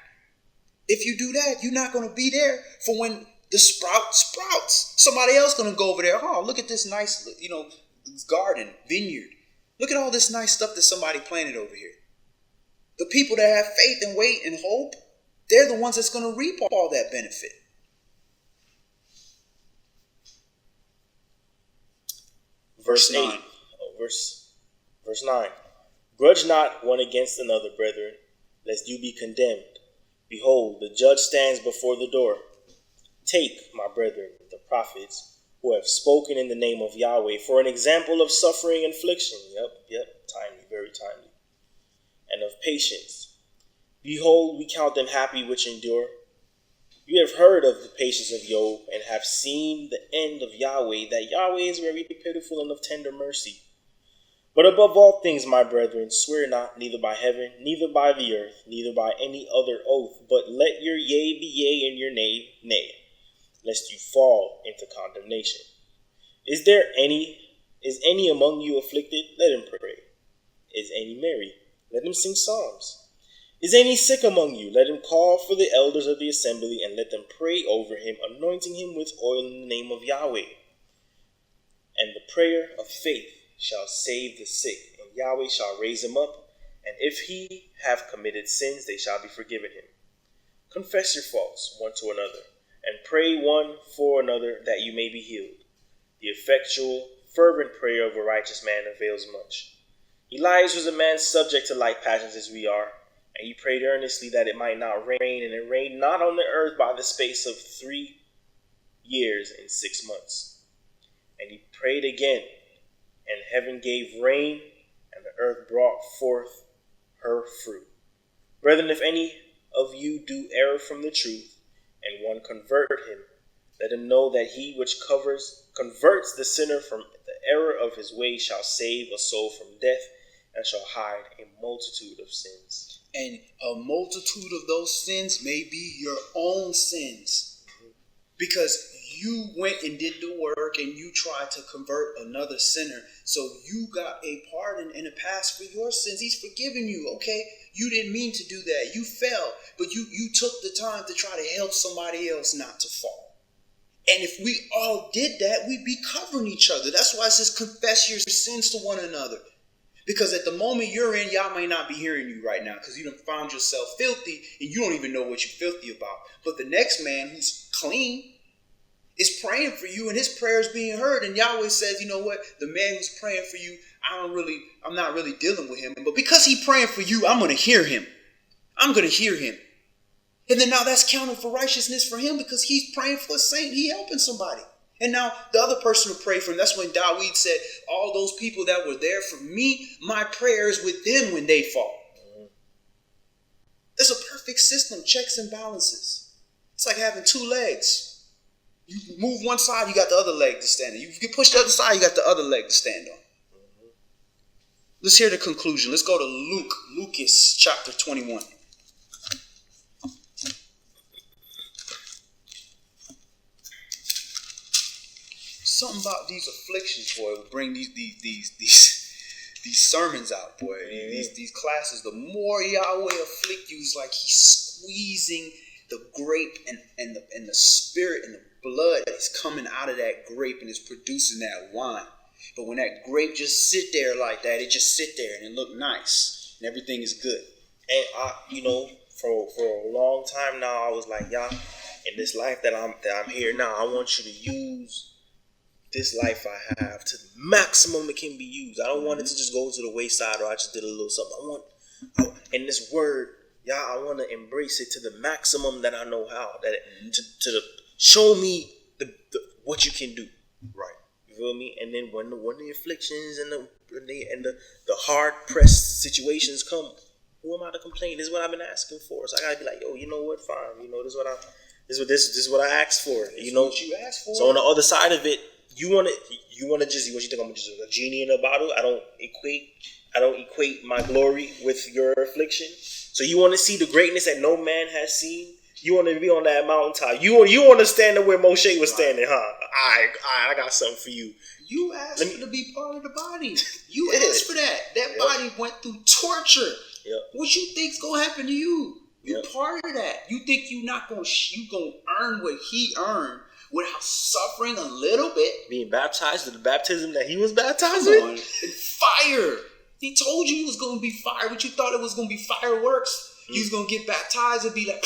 If you do that, you're not gonna be there for when the sprouts. Somebody else gonna go over there. Oh, look at this nice, garden, vineyard. Look at all this nice stuff that somebody planted over here. The people that have faith and wait and hope, they're the ones that's gonna reap all that benefit. Verse 9. Verse 9. Grudge not one against another, brethren, lest you be condemned. Behold, the judge stands before the door. Take, my brethren, the prophets, who have spoken in the name of Yahweh, for an example of suffering and affliction. Yep, timely, very timely. And of patience. Behold, we count them happy which endure. You have heard of the patience of Job, and have seen the end of Yahweh, that Yahweh is very pitiful and of tender mercy. But above all things, my brethren, swear not, neither by heaven, neither by the earth, neither by any other oath, but let your yea be yea, and your nay, nay, lest you fall into condemnation. Is any among you afflicted? Let him pray. Is any merry? Let him sing psalms. Is any sick among you? Let him call for the elders of the assembly, and let them pray over him, anointing him with oil in the name of Yahweh. And the prayer of faith shall save the sick, and Yahweh shall raise him up, and if he have committed sins, they shall be forgiven him. Confess your faults one to another, and pray one for another, that you may be healed. The effectual, fervent prayer of a righteous man avails much. Elias was a man subject to like passions as we are, and he prayed earnestly that it might not rain, and it rained not on the earth by the space of 3 years and 6 months. And he prayed again, and heaven gave rain, and the earth brought forth her fruit. Brethren, if any of you do err from the truth, and one convert him, let him know that he which converts the sinner from the error of his way shall save a soul from death, and shall hide a multitude of sins. And a multitude of those sins may be your own sins. Because you went and did the work and you tried to convert another sinner. So you got a pardon and a pass for your sins. He's forgiven you. Okay, you didn't mean to do that. You fell, but you took the time to try to help somebody else not to fall. And if we all did that, we'd be covering each other. That's why it says confess your sins to one another. Because at the moment you're in, y'all may not be hearing you right now because you done found yourself filthy and you don't even know what you're filthy about. But the next man who's clean is praying for you and his prayer is being heard. And Yahweh says, you know what? The man who's praying for you, I'm not really dealing with him. But because he's praying for you, I'm going to hear him. I'm going to hear him. And then now that's counted for righteousness for him because he's praying for a saint. He helping somebody. And now the other person will pray for him. That's when Dawid said, all those people that were there for me, my prayer is with them when they fall. It's a perfect system, checks and balances. It's like having two legs. You move one side, you got the other leg to stand on. You get pushed the other side, you got the other leg to stand on. Let's hear the conclusion. Let's go to Lucas chapter 21. Something about these afflictions, boy, will bring these sermons out, boy. These classes. The more Yahweh afflict you, is like he's squeezing the grape and the spirit and the blood that is coming out of that grape and is producing that wine. But when that grape just sit there like that, it just sit there and it look nice and everything is good. And for a long time now, I was like, Yah, in this life that I'm here now, I want you to use this life I have to the maximum it can be used. I don't want it to just go to the wayside or I just did a little something. And this word, I want to embrace it to the maximum that I know how. To show me the what you can do. Right. You feel me? And then when the afflictions and the hard pressed situations come, who am I to complain? This is what I've been asking for. So I gotta be like, yo, you know what? Fine. This is what I asked for. What you asked for. So on the other side of it, you want to just, what you think I'm just a genie in a bottle? I don't equate my glory with your affliction. So you want to see the greatness that no man has seen? You want to be on that mountaintop. You want to stand up where Moshe was standing, huh? I got something for you. You asked to be part of the body. You asked for that. That body went through torture. Yep. What you think's gonna happen to you? You part of that. You think you gonna earn what he earned without suffering a little bit? Being baptized with the baptism that he was baptized with? Fire. He told you it was going to be fire, but you thought it was going to be fireworks. You was going to get baptized and be like,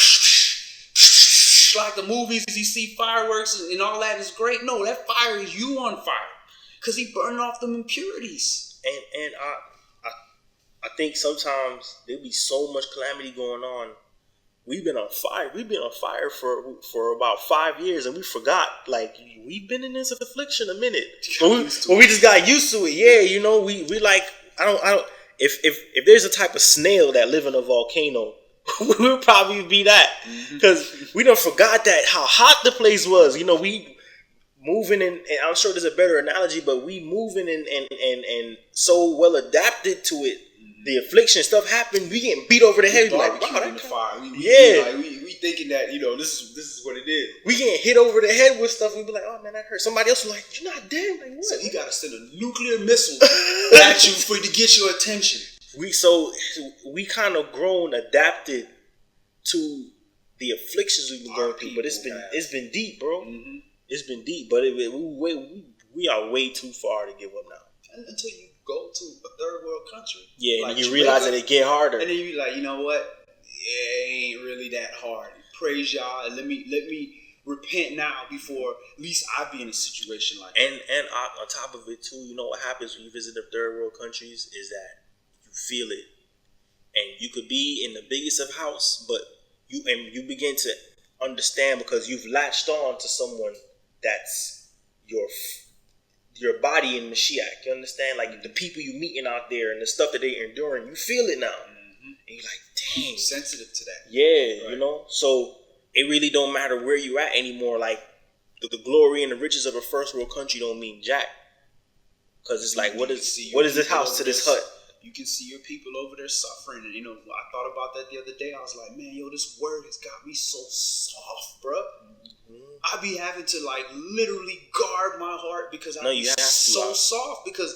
like the movies, you see fireworks and all that is great. No, that fire is you on fire because he burned off them impurities. And I think sometimes there'll be so much calamity going on. We've been on fire. We've been on fire for about 5 years, and we forgot. Like, we've been in this affliction a minute, but we just got used to it. Yeah, we like. I don't. If there's a type of snail that live in a volcano, we'll probably be that because we don't forgot that how hot the place was. We moving and I'm sure there's a better analogy, but we moving and so well adapted to it. The affliction stuff happened. We getting beat over the head. We like, wow, in the fire. We thinking that this is what it is. We getting hit over the head with stuff. We be like, oh man, that hurt. Somebody else was like, you're not dead. Like, what? So he got to send a nuclear missile at you to get your attention. We kind of grown adapted to the afflictions we've been going through, but it's been deep, bro. Mm-hmm. It's been deep, but we are way too far to give up now. Until you go to a third world country. Yeah, like, and you realize that it get harder. And then you be like, you know what? It ain't really that hard. Praise y'all. And let me repent now before at least I be in a situation like that. And on top of it too, what happens when you visit the third world countries is that you feel it. And you could be in the biggest of house, but you begin to understand because you've latched on to someone that's your body in Mashiach. You understand? Like the people you meeting out there and the stuff that they're enduring, you feel it now. Mm-hmm. And you're like, dang. Sensitive to that. Yeah, right. So it really don't matter where you at anymore. Like the glory and the riches of a first world country don't mean jack. Because it's like, what is this house to this hut? You can see your people over there suffering. And, I thought about that the other day. I was like, man, this word has got me so soft, bro. I be having to like literally guard my heart because I'm so soft because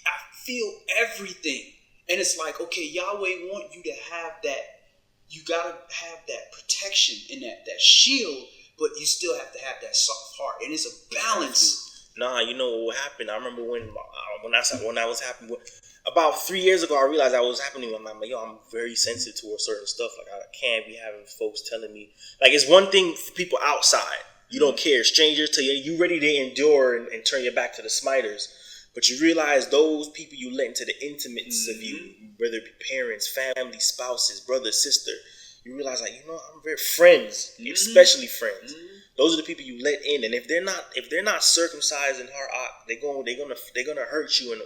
I feel everything. And it's like, okay, Yahweh want you to have that. You gotta have that protection and that shield, but you still have to have that soft heart, and it's a balance. Nah, you know what happened? I remember when I was happening about 3 years ago. I realized that was happening. I'm like, I'm very sensitive towards certain stuff. Like I can't be having folks telling me like it's one thing for people outside. You don't care, strangers to you. You ready to endure and turn your back to the smiters. But you realize those people you let into the intimates of you, whether it be parents, family, spouses, brother, sister, you realize like, I'm very friends, especially friends. Those are the people you let in, and if they're not circumcised in heart, they're gonna hurt you and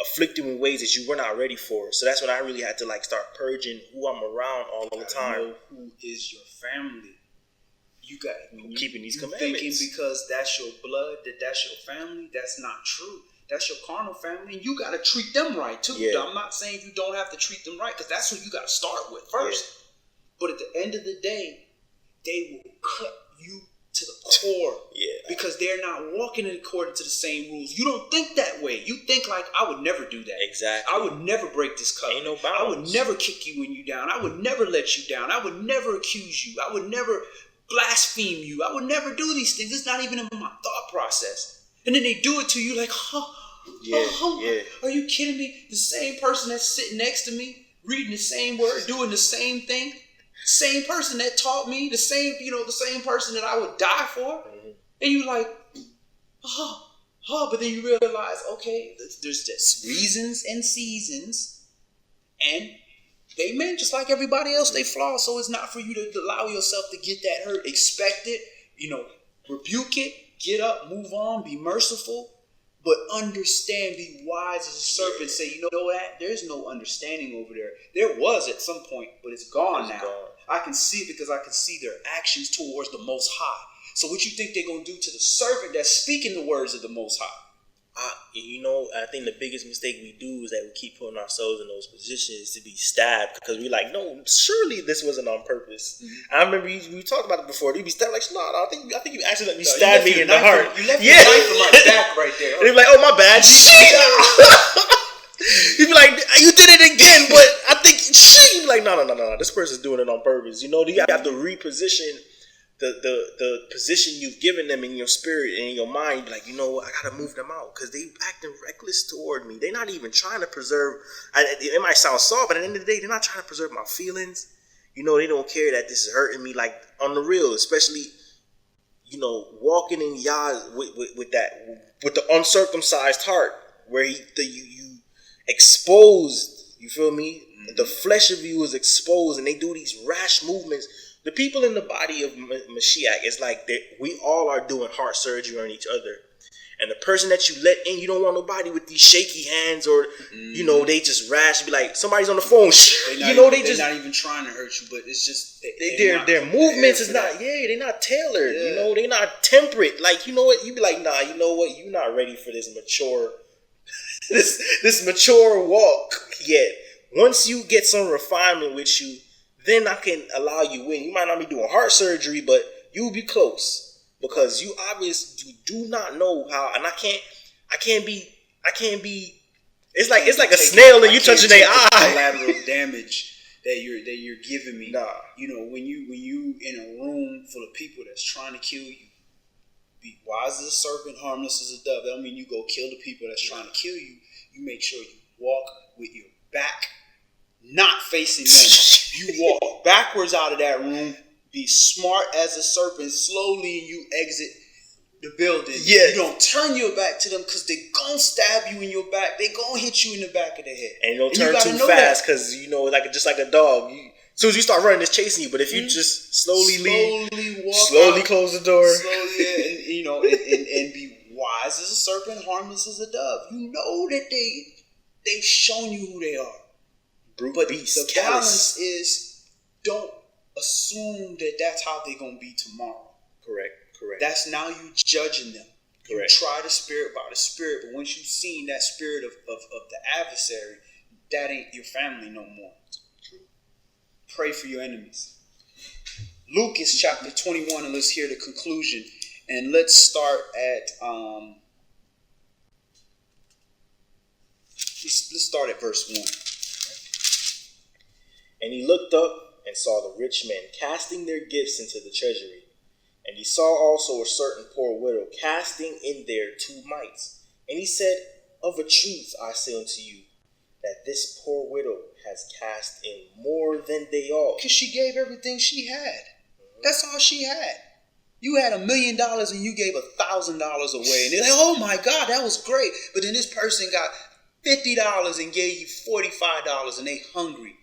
afflict you in ways that you were not ready for. So that's when I really had to like start purging who I'm around all the time. Know who is your family? You got keeping these commandments. Thinking because that's your blood, that's your family. That's not true. That's your carnal family, and you got to treat them right too. Yeah. I'm not saying you don't have to treat them right because that's who you got to start with first. Yeah. But at the end of the day, they will cut you to the core. Yeah. Because they're not walking according to the same rules. You don't think that way. You think like, I would never do that. Exactly. I would never break this covenant. Ain't no bounds. I would never kick you when you down. I would never let you down. I would never accuse you. I would never blaspheme you. I would never do these things. It's not even in my thought process. And then they do it to you like, are you kidding me? The same person that's sitting next to me, reading the same word, doing the same thing, same person that taught me, the same person that I would die for. And you like, but then you realize, okay, there's just reasons and seasons, and they men, just like everybody else, they flaw. So it's not for you to allow yourself to get that hurt. Expect it, rebuke it, get up, move on, be merciful, but understand, be wise as a serpent. Say, you know what? There's no understanding over there. There was at some point, but it's gone now. I can see it because I can see their actions towards the Most High. So what you think they're going to do to the servant that's speaking the words of the Most High? I think the biggest mistake we do is that we keep putting ourselves in those positions to be stabbed because we're like, no, surely this wasn't on purpose. Mm-hmm. I remember we talked about it before. You'd be stabbed like, no, I think you accidentally stabbed me in the heart. You left your knife in my back right there. And they'd be like, oh, my bad. You'd be like, you did it again, but I think you'd be like, no, this person's doing it on purpose. You have to reposition the position you've given them in your spirit and in your mind. Like, I gotta move them out because they acting reckless toward me. They're not even trying to preserve. It might sound soft, but at the end of the day, they're not trying to preserve my feelings. They don't care that this is hurting me. Like on the real, especially walking in Yah with the uncircumcised heart, where you exposed. You feel me? Mm-hmm. The flesh of you is exposed, and they do these rash movements. The people in the body of Mashiach, it's like we all are doing heart surgery on each other. And the person that you let in, you don't want nobody with these shaky hands or, they just rash. Be like, somebody's on the phone. They're not even trying to hurt you, but it's just... Their movements is not... Yeah, they're not tailored. Yeah. They're not temperate. Like, you know what? You be like, nah, you know what? You're not ready for this mature... this mature walk yet. Once you get some refinement with you, then I can allow you in. You might not be doing heart surgery, but you'll be close because you obviously do not know how. And I can't be. It's like a snail and you touching their eye. Collateral damage that you're giving me. Nah. When you in a room full of people that's trying to kill you, be wise as a serpent, harmless as a dove. That don't mean you go kill the people that's trying to kill you. You make sure you walk with your back not facing them. You walk backwards out of that room, be smart as a serpent, slowly, and you exit the building. Yeah. You don't turn your back to them because they gonna stab you in your back. They gonna hit you in the back of the head. And you don't turn too fast because, just like a dog. As soon as you start running, it's chasing you. But if you just slowly close the door. And be wise as a serpent, harmless as a dove. You know that they've shown you who they are. But the balance is, don't assume that that's how they're going to be tomorrow. Correct. That's now you judging them. Correct. You try the spirit by the spirit, but once you've seen that spirit of the adversary, that ain't your family no more. True. Pray for your enemies. Luke is chapter 21, and let's hear the conclusion. And let's start at let's start at verse 1. And he looked up and saw the rich men casting their gifts into the treasury. And he saw also a certain poor widow casting in there 2 mites. And he said, Of a truth I say unto you, that this poor widow has cast in more than they all. Because she gave everything she had. That's all she had. You had $1 million and you gave $1,000 away. And they're like, oh my God, that was great. But then this person got $50 and gave you $45 and they hungry.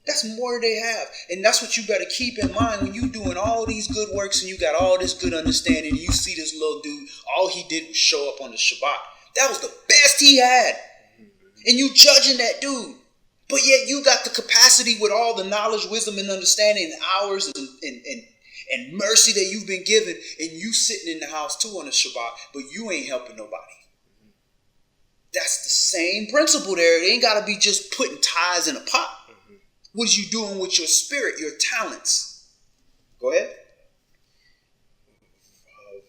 That's more they have. And that's what you better keep in mind when you doing all these good works and you got all this good understanding. And you see this little dude, all he did was show up on the Shabbat. That was the best he had. And you judging that dude. But yet you got the capacity with all the knowledge, wisdom, and understanding and hours and mercy that you've been given. And you sitting in the house too on the Shabbat, but you ain't helping nobody. That's the same principle there. It ain't got to be just putting tithes in a pot. What are you doing with your spirit, your talents? Go ahead.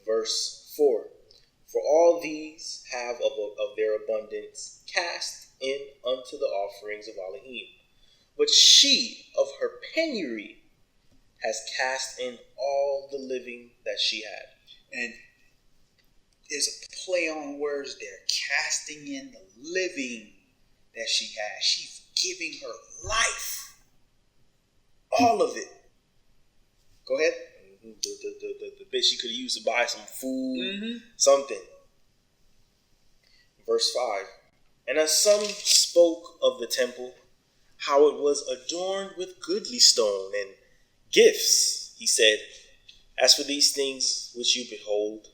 Verse 4. For all these have of their abundance cast in unto the offerings of Elohim. But she of her penury has cast in all the living that she had. And there's a play on words there. Casting in the living that she has. She's giving her life. All of it. Go ahead. The bit she could have used to buy some food, something. Verse 5. And as some spoke of the temple, how it was adorned with goodly stone and gifts, he said, As for these things which you behold,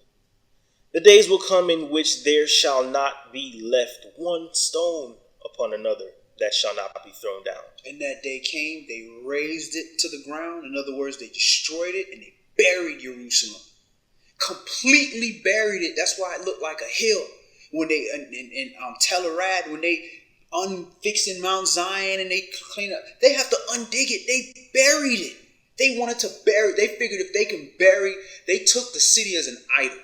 the days will come in which there shall not be left one stone upon another that shall not be thrown down. And that day came, they razed it to the ground. In other words, they destroyed it and they buried Jerusalem. Completely buried it. That's why it looked like a hill. When they, in Telerad, when they unfixing Mount Zion and they clean up, they have to undig it. They buried it. They wanted to bury, they figured if they can bury, they took the city as an idol.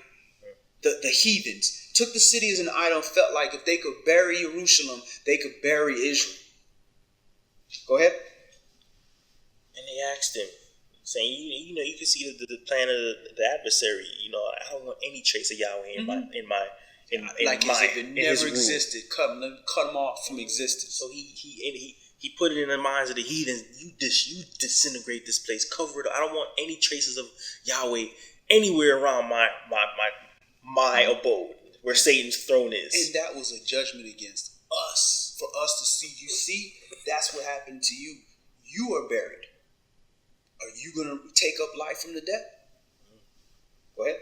The heathens took the city as an idol, felt like if they could bury Jerusalem, they could bury Israel. Go ahead. And they asked him, saying, you can see the plan of the adversary. I don't want any trace of Yahweh in my like as if it never existed. Cut them off from existence. So he put it in the minds of the heathens. You disintegrate this place, cover it. I don't want any traces of Yahweh anywhere around my abode, where Satan's throne is. And that was a judgment against us, for us to see. You see, that's what happened to you. You are buried. Are you going to take up life from the dead? Go ahead.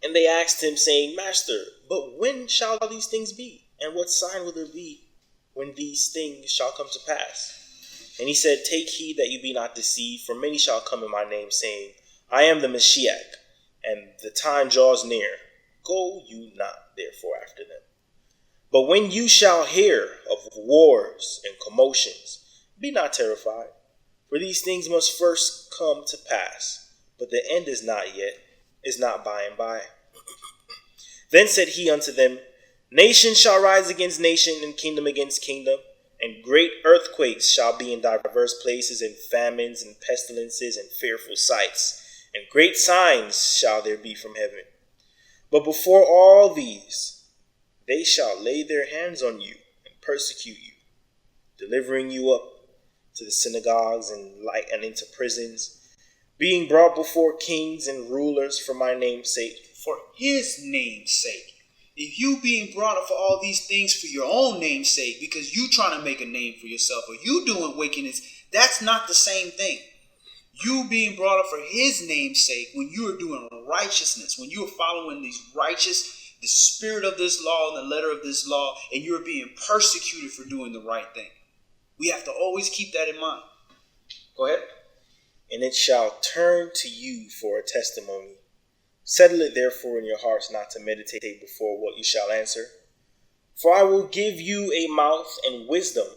And they asked him, saying, Master, but when shall these things be? And what sign will there be when these things shall come to pass? And he said, Take heed that you be not deceived, for many shall come in my name, saying, I am the Mashiach, and the time draws near. Go you not therefore after them. But when you shall hear of wars and commotions, be not terrified, for these things must first come to pass, but the end is not yet, is not by and by. Then said he unto them, Nation shall rise against nation, and kingdom against kingdom, and great earthquakes shall be in diverse places, and famines, and pestilences, and fearful sights. And great signs shall there be from heaven. But before all these, they shall lay their hands on you and persecute you, delivering you up to the synagogues and into prisons, being brought before kings and rulers for my name's sake. For his name's sake. If you being brought up for all these things for your own name's sake, because you trying to make a name for yourself, or you doing wickedness, that's not the same thing. You being brought up for his name's sake, when you are doing righteousness, when you are following the spirit of this law and the letter of this law, and you're being persecuted for doing the right thing. We have to always keep that in mind. Go ahead. And it shall turn to you for a testimony. Settle it therefore in your hearts not to meditate before what you shall answer. For I will give you a mouth and wisdom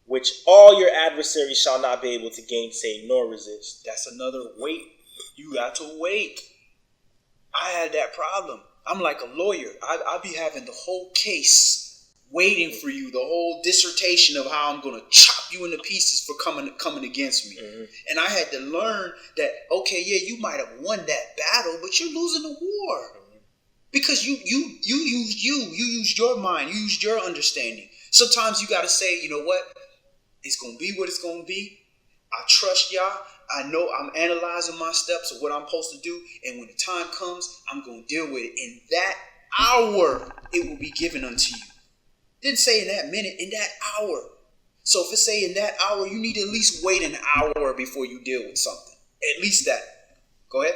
which all your adversaries shall not be able to gainsay nor resist. That's another wait. You got to wait. I had that problem. I'm like a lawyer. I be having the whole case waiting for you, the whole dissertation of how I'm going to chop you into pieces for coming against me. Mm-hmm. And I had to learn that, okay, yeah, you might have won that battle, but you're losing the war. Mm-hmm. Because you used your mind, you used your understanding. Sometimes you got to say, you know what? It's going to be what it's going to be. I trust Yah. I know I'm analyzing my steps of what I'm supposed to do. And when the time comes, I'm going to deal with it. In that hour, it will be given unto you. Didn't say in that minute, in that hour. So if it say in that hour, you need to at least wait an hour before you deal with something. At least that. Go ahead.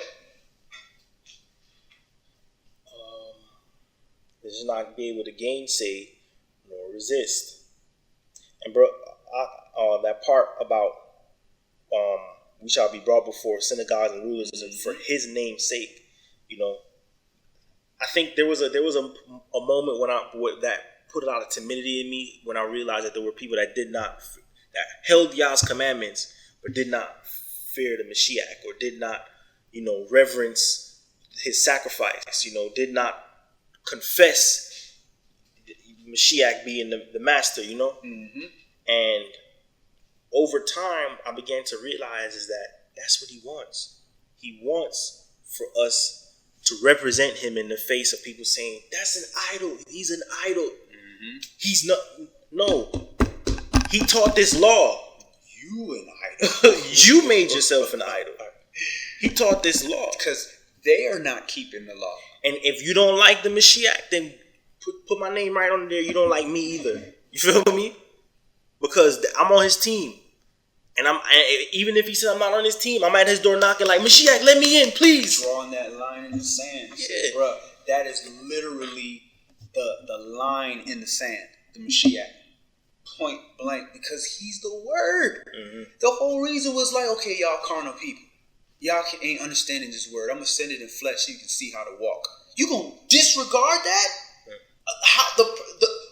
They should not be able to gainsay nor resist. And bro, that part about we shall be brought before synagogues and rulers for his name's sake. You know, I think there was a moment that put a lot of timidity in me when I realized that there were people that held Yah's commandments but did not fear the Mashiach, or did not, reverence his sacrifice, did not confess Mashiach being the master, Mm-hmm. And over time, I began to realize is that that's what he wants. He wants for us to represent him in the face of people saying, that's an idol. He's an idol. Mm-hmm. He's not. No. He taught this law. You an idol. You made yourself an idol. He taught this law. Because they are not keeping the law. And if you don't like the Mashiach, then put my name right on there. You don't like me either. You feel me? Because I'm on his team. And even if he said I'm not on his team, I'm at his door knocking like, Mashiach, let me in, please. Drawing that line in the sand. Yeah. Bro, that is literally the line in the sand, the Mashiach. Point blank, because he's the word. Mm-hmm. The whole reason was like, okay, y'all carnal people. Y'all ain't understanding this word. I'm going to send it in flesh so you can see how to walk. You going to disregard that? Mm-hmm. How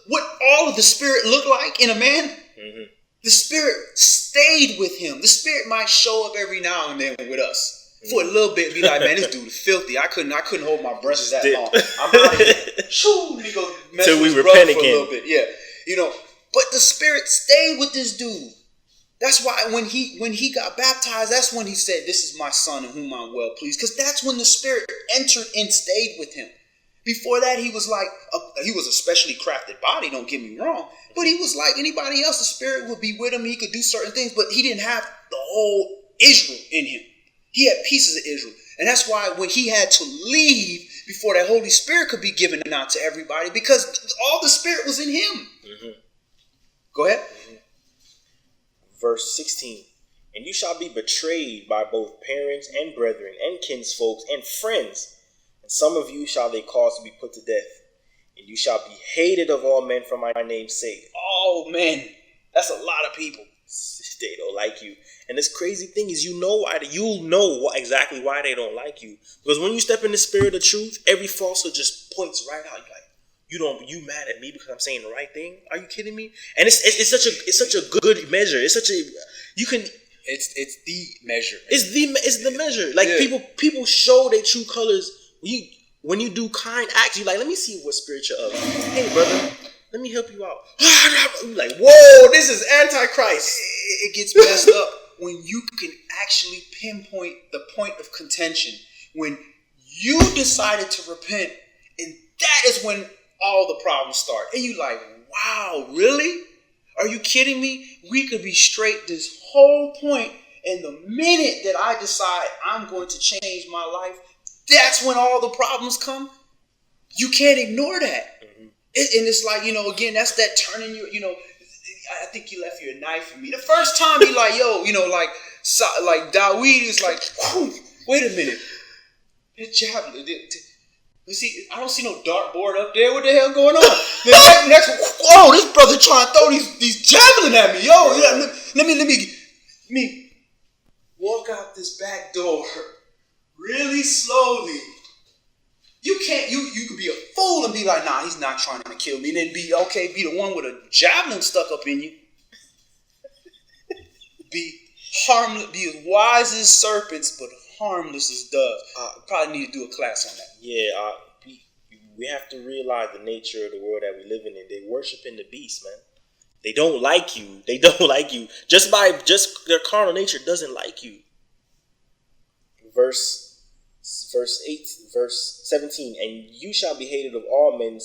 what all of the spirit look like in a man? Mm-hmm. The spirit stayed with him. The spirit might show up every now and then with us. Mm-hmm. For a little bit, be like, man, this dude is filthy. I couldn't hold my breath that long. I'm out of here. Shoo, let me go mess with his brother for a little bit. Yeah. But the spirit stayed with this dude. That's why when he got baptized, that's when he said, this is my son in whom I'm well pleased. Because that's when the spirit entered and stayed with him. Before that, he was like, he was a specially crafted body, don't get me wrong. But he was like anybody else. The spirit would be with him. He could do certain things, but he didn't have the whole Israel in him. He had pieces of Israel. And that's why when he had to leave before that Holy Spirit could be given out to everybody, because all the spirit was in him. Mm-hmm. Go ahead. Mm-hmm. Verse 16. And you shall be betrayed by both parents and brethren and kinsfolks and friends. And some of you shall they cause to be put to death. And you shall be hated of all men for my name's sake. Oh, man. That's a lot of people. They don't like you. And this crazy thing is, you'll know exactly why they don't like you. Because when you step in the spirit of truth, every falsehood just points right out. You're like, you mad at me because I'm saying the right thing? Are you kidding me? And it's such a good measure. It's the measure. It's the measure. Like, yeah. People show their true colors. When you do kind acts, you're like, let me see what spirit you're of. Hey, brother, let me help you out. I'm like, whoa, this is Antichrist. It gets messed up when you can actually pinpoint the point of contention. When you decided to repent, and that is when all the problems start. And you like, wow, really? Are you kidding me? We could be straight this whole point, and the minute that I decide I'm going to change my life, that's when all the problems come. You can't ignore that. Mm-hmm. And it's like, again, that's that turning your, I think you left your knife in me. The first time you like, like Dawid is like, wait a minute. The javelin. I don't see no dartboard up there. What the hell going on? The next, this brother trying to throw these javelin at me. Let me walk out this back door really slowly. You can't. You could be a fool and be like, nah, he's not trying to kill me. And then be the one with a javelin stuck up in you. Be harmless. Be as wise as serpents, but harmless as doves. Probably need to do a class on that. Yeah, we have to realize the nature of the world that we live in. They worshiping the beast, man. They don't like you. They don't like you. Just their carnal nature doesn't like you. Verse 17, and you shall be hated of all men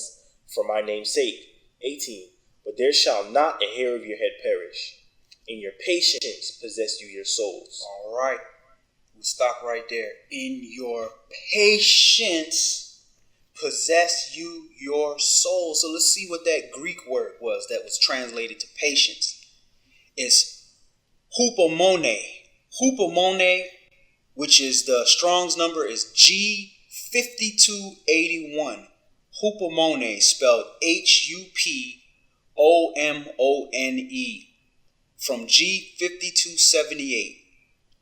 for my name's sake. 18, but there shall not a hair of your head perish. In your patience possess you your souls. All right. We'll stop right there. In your patience possess you your soul. So let's see what that Greek word was that was translated to patience. It's hupomone. Hupomone, which is the Strong's number, is G5281. Hupomone, spelled Hupomone, from G5278.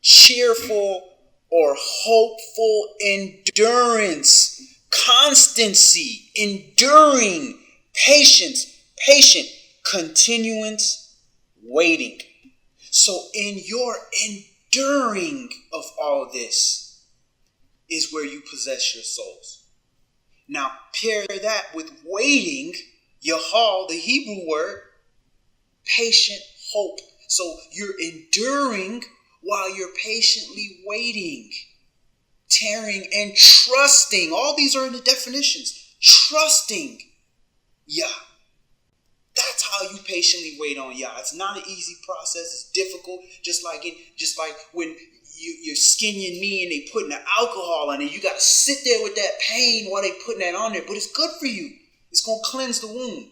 Cheerful or hopeful endurance, constancy, enduring, patience, patient, continuance, waiting. So in your enduring of all this is where you possess your souls. Now pair that with waiting, Yahal, the Hebrew word, patient hope. So you're enduring while you're patiently waiting, tarrying, and trusting. All these are in the definitions. Trusting Yah. That's how you patiently wait on Yah. It's not an easy process. It's difficult. Just like when you skin your knee and they putting the alcohol on it. You got to sit there with that pain while they putting that on there. But it's good for you. It's going to cleanse the wound.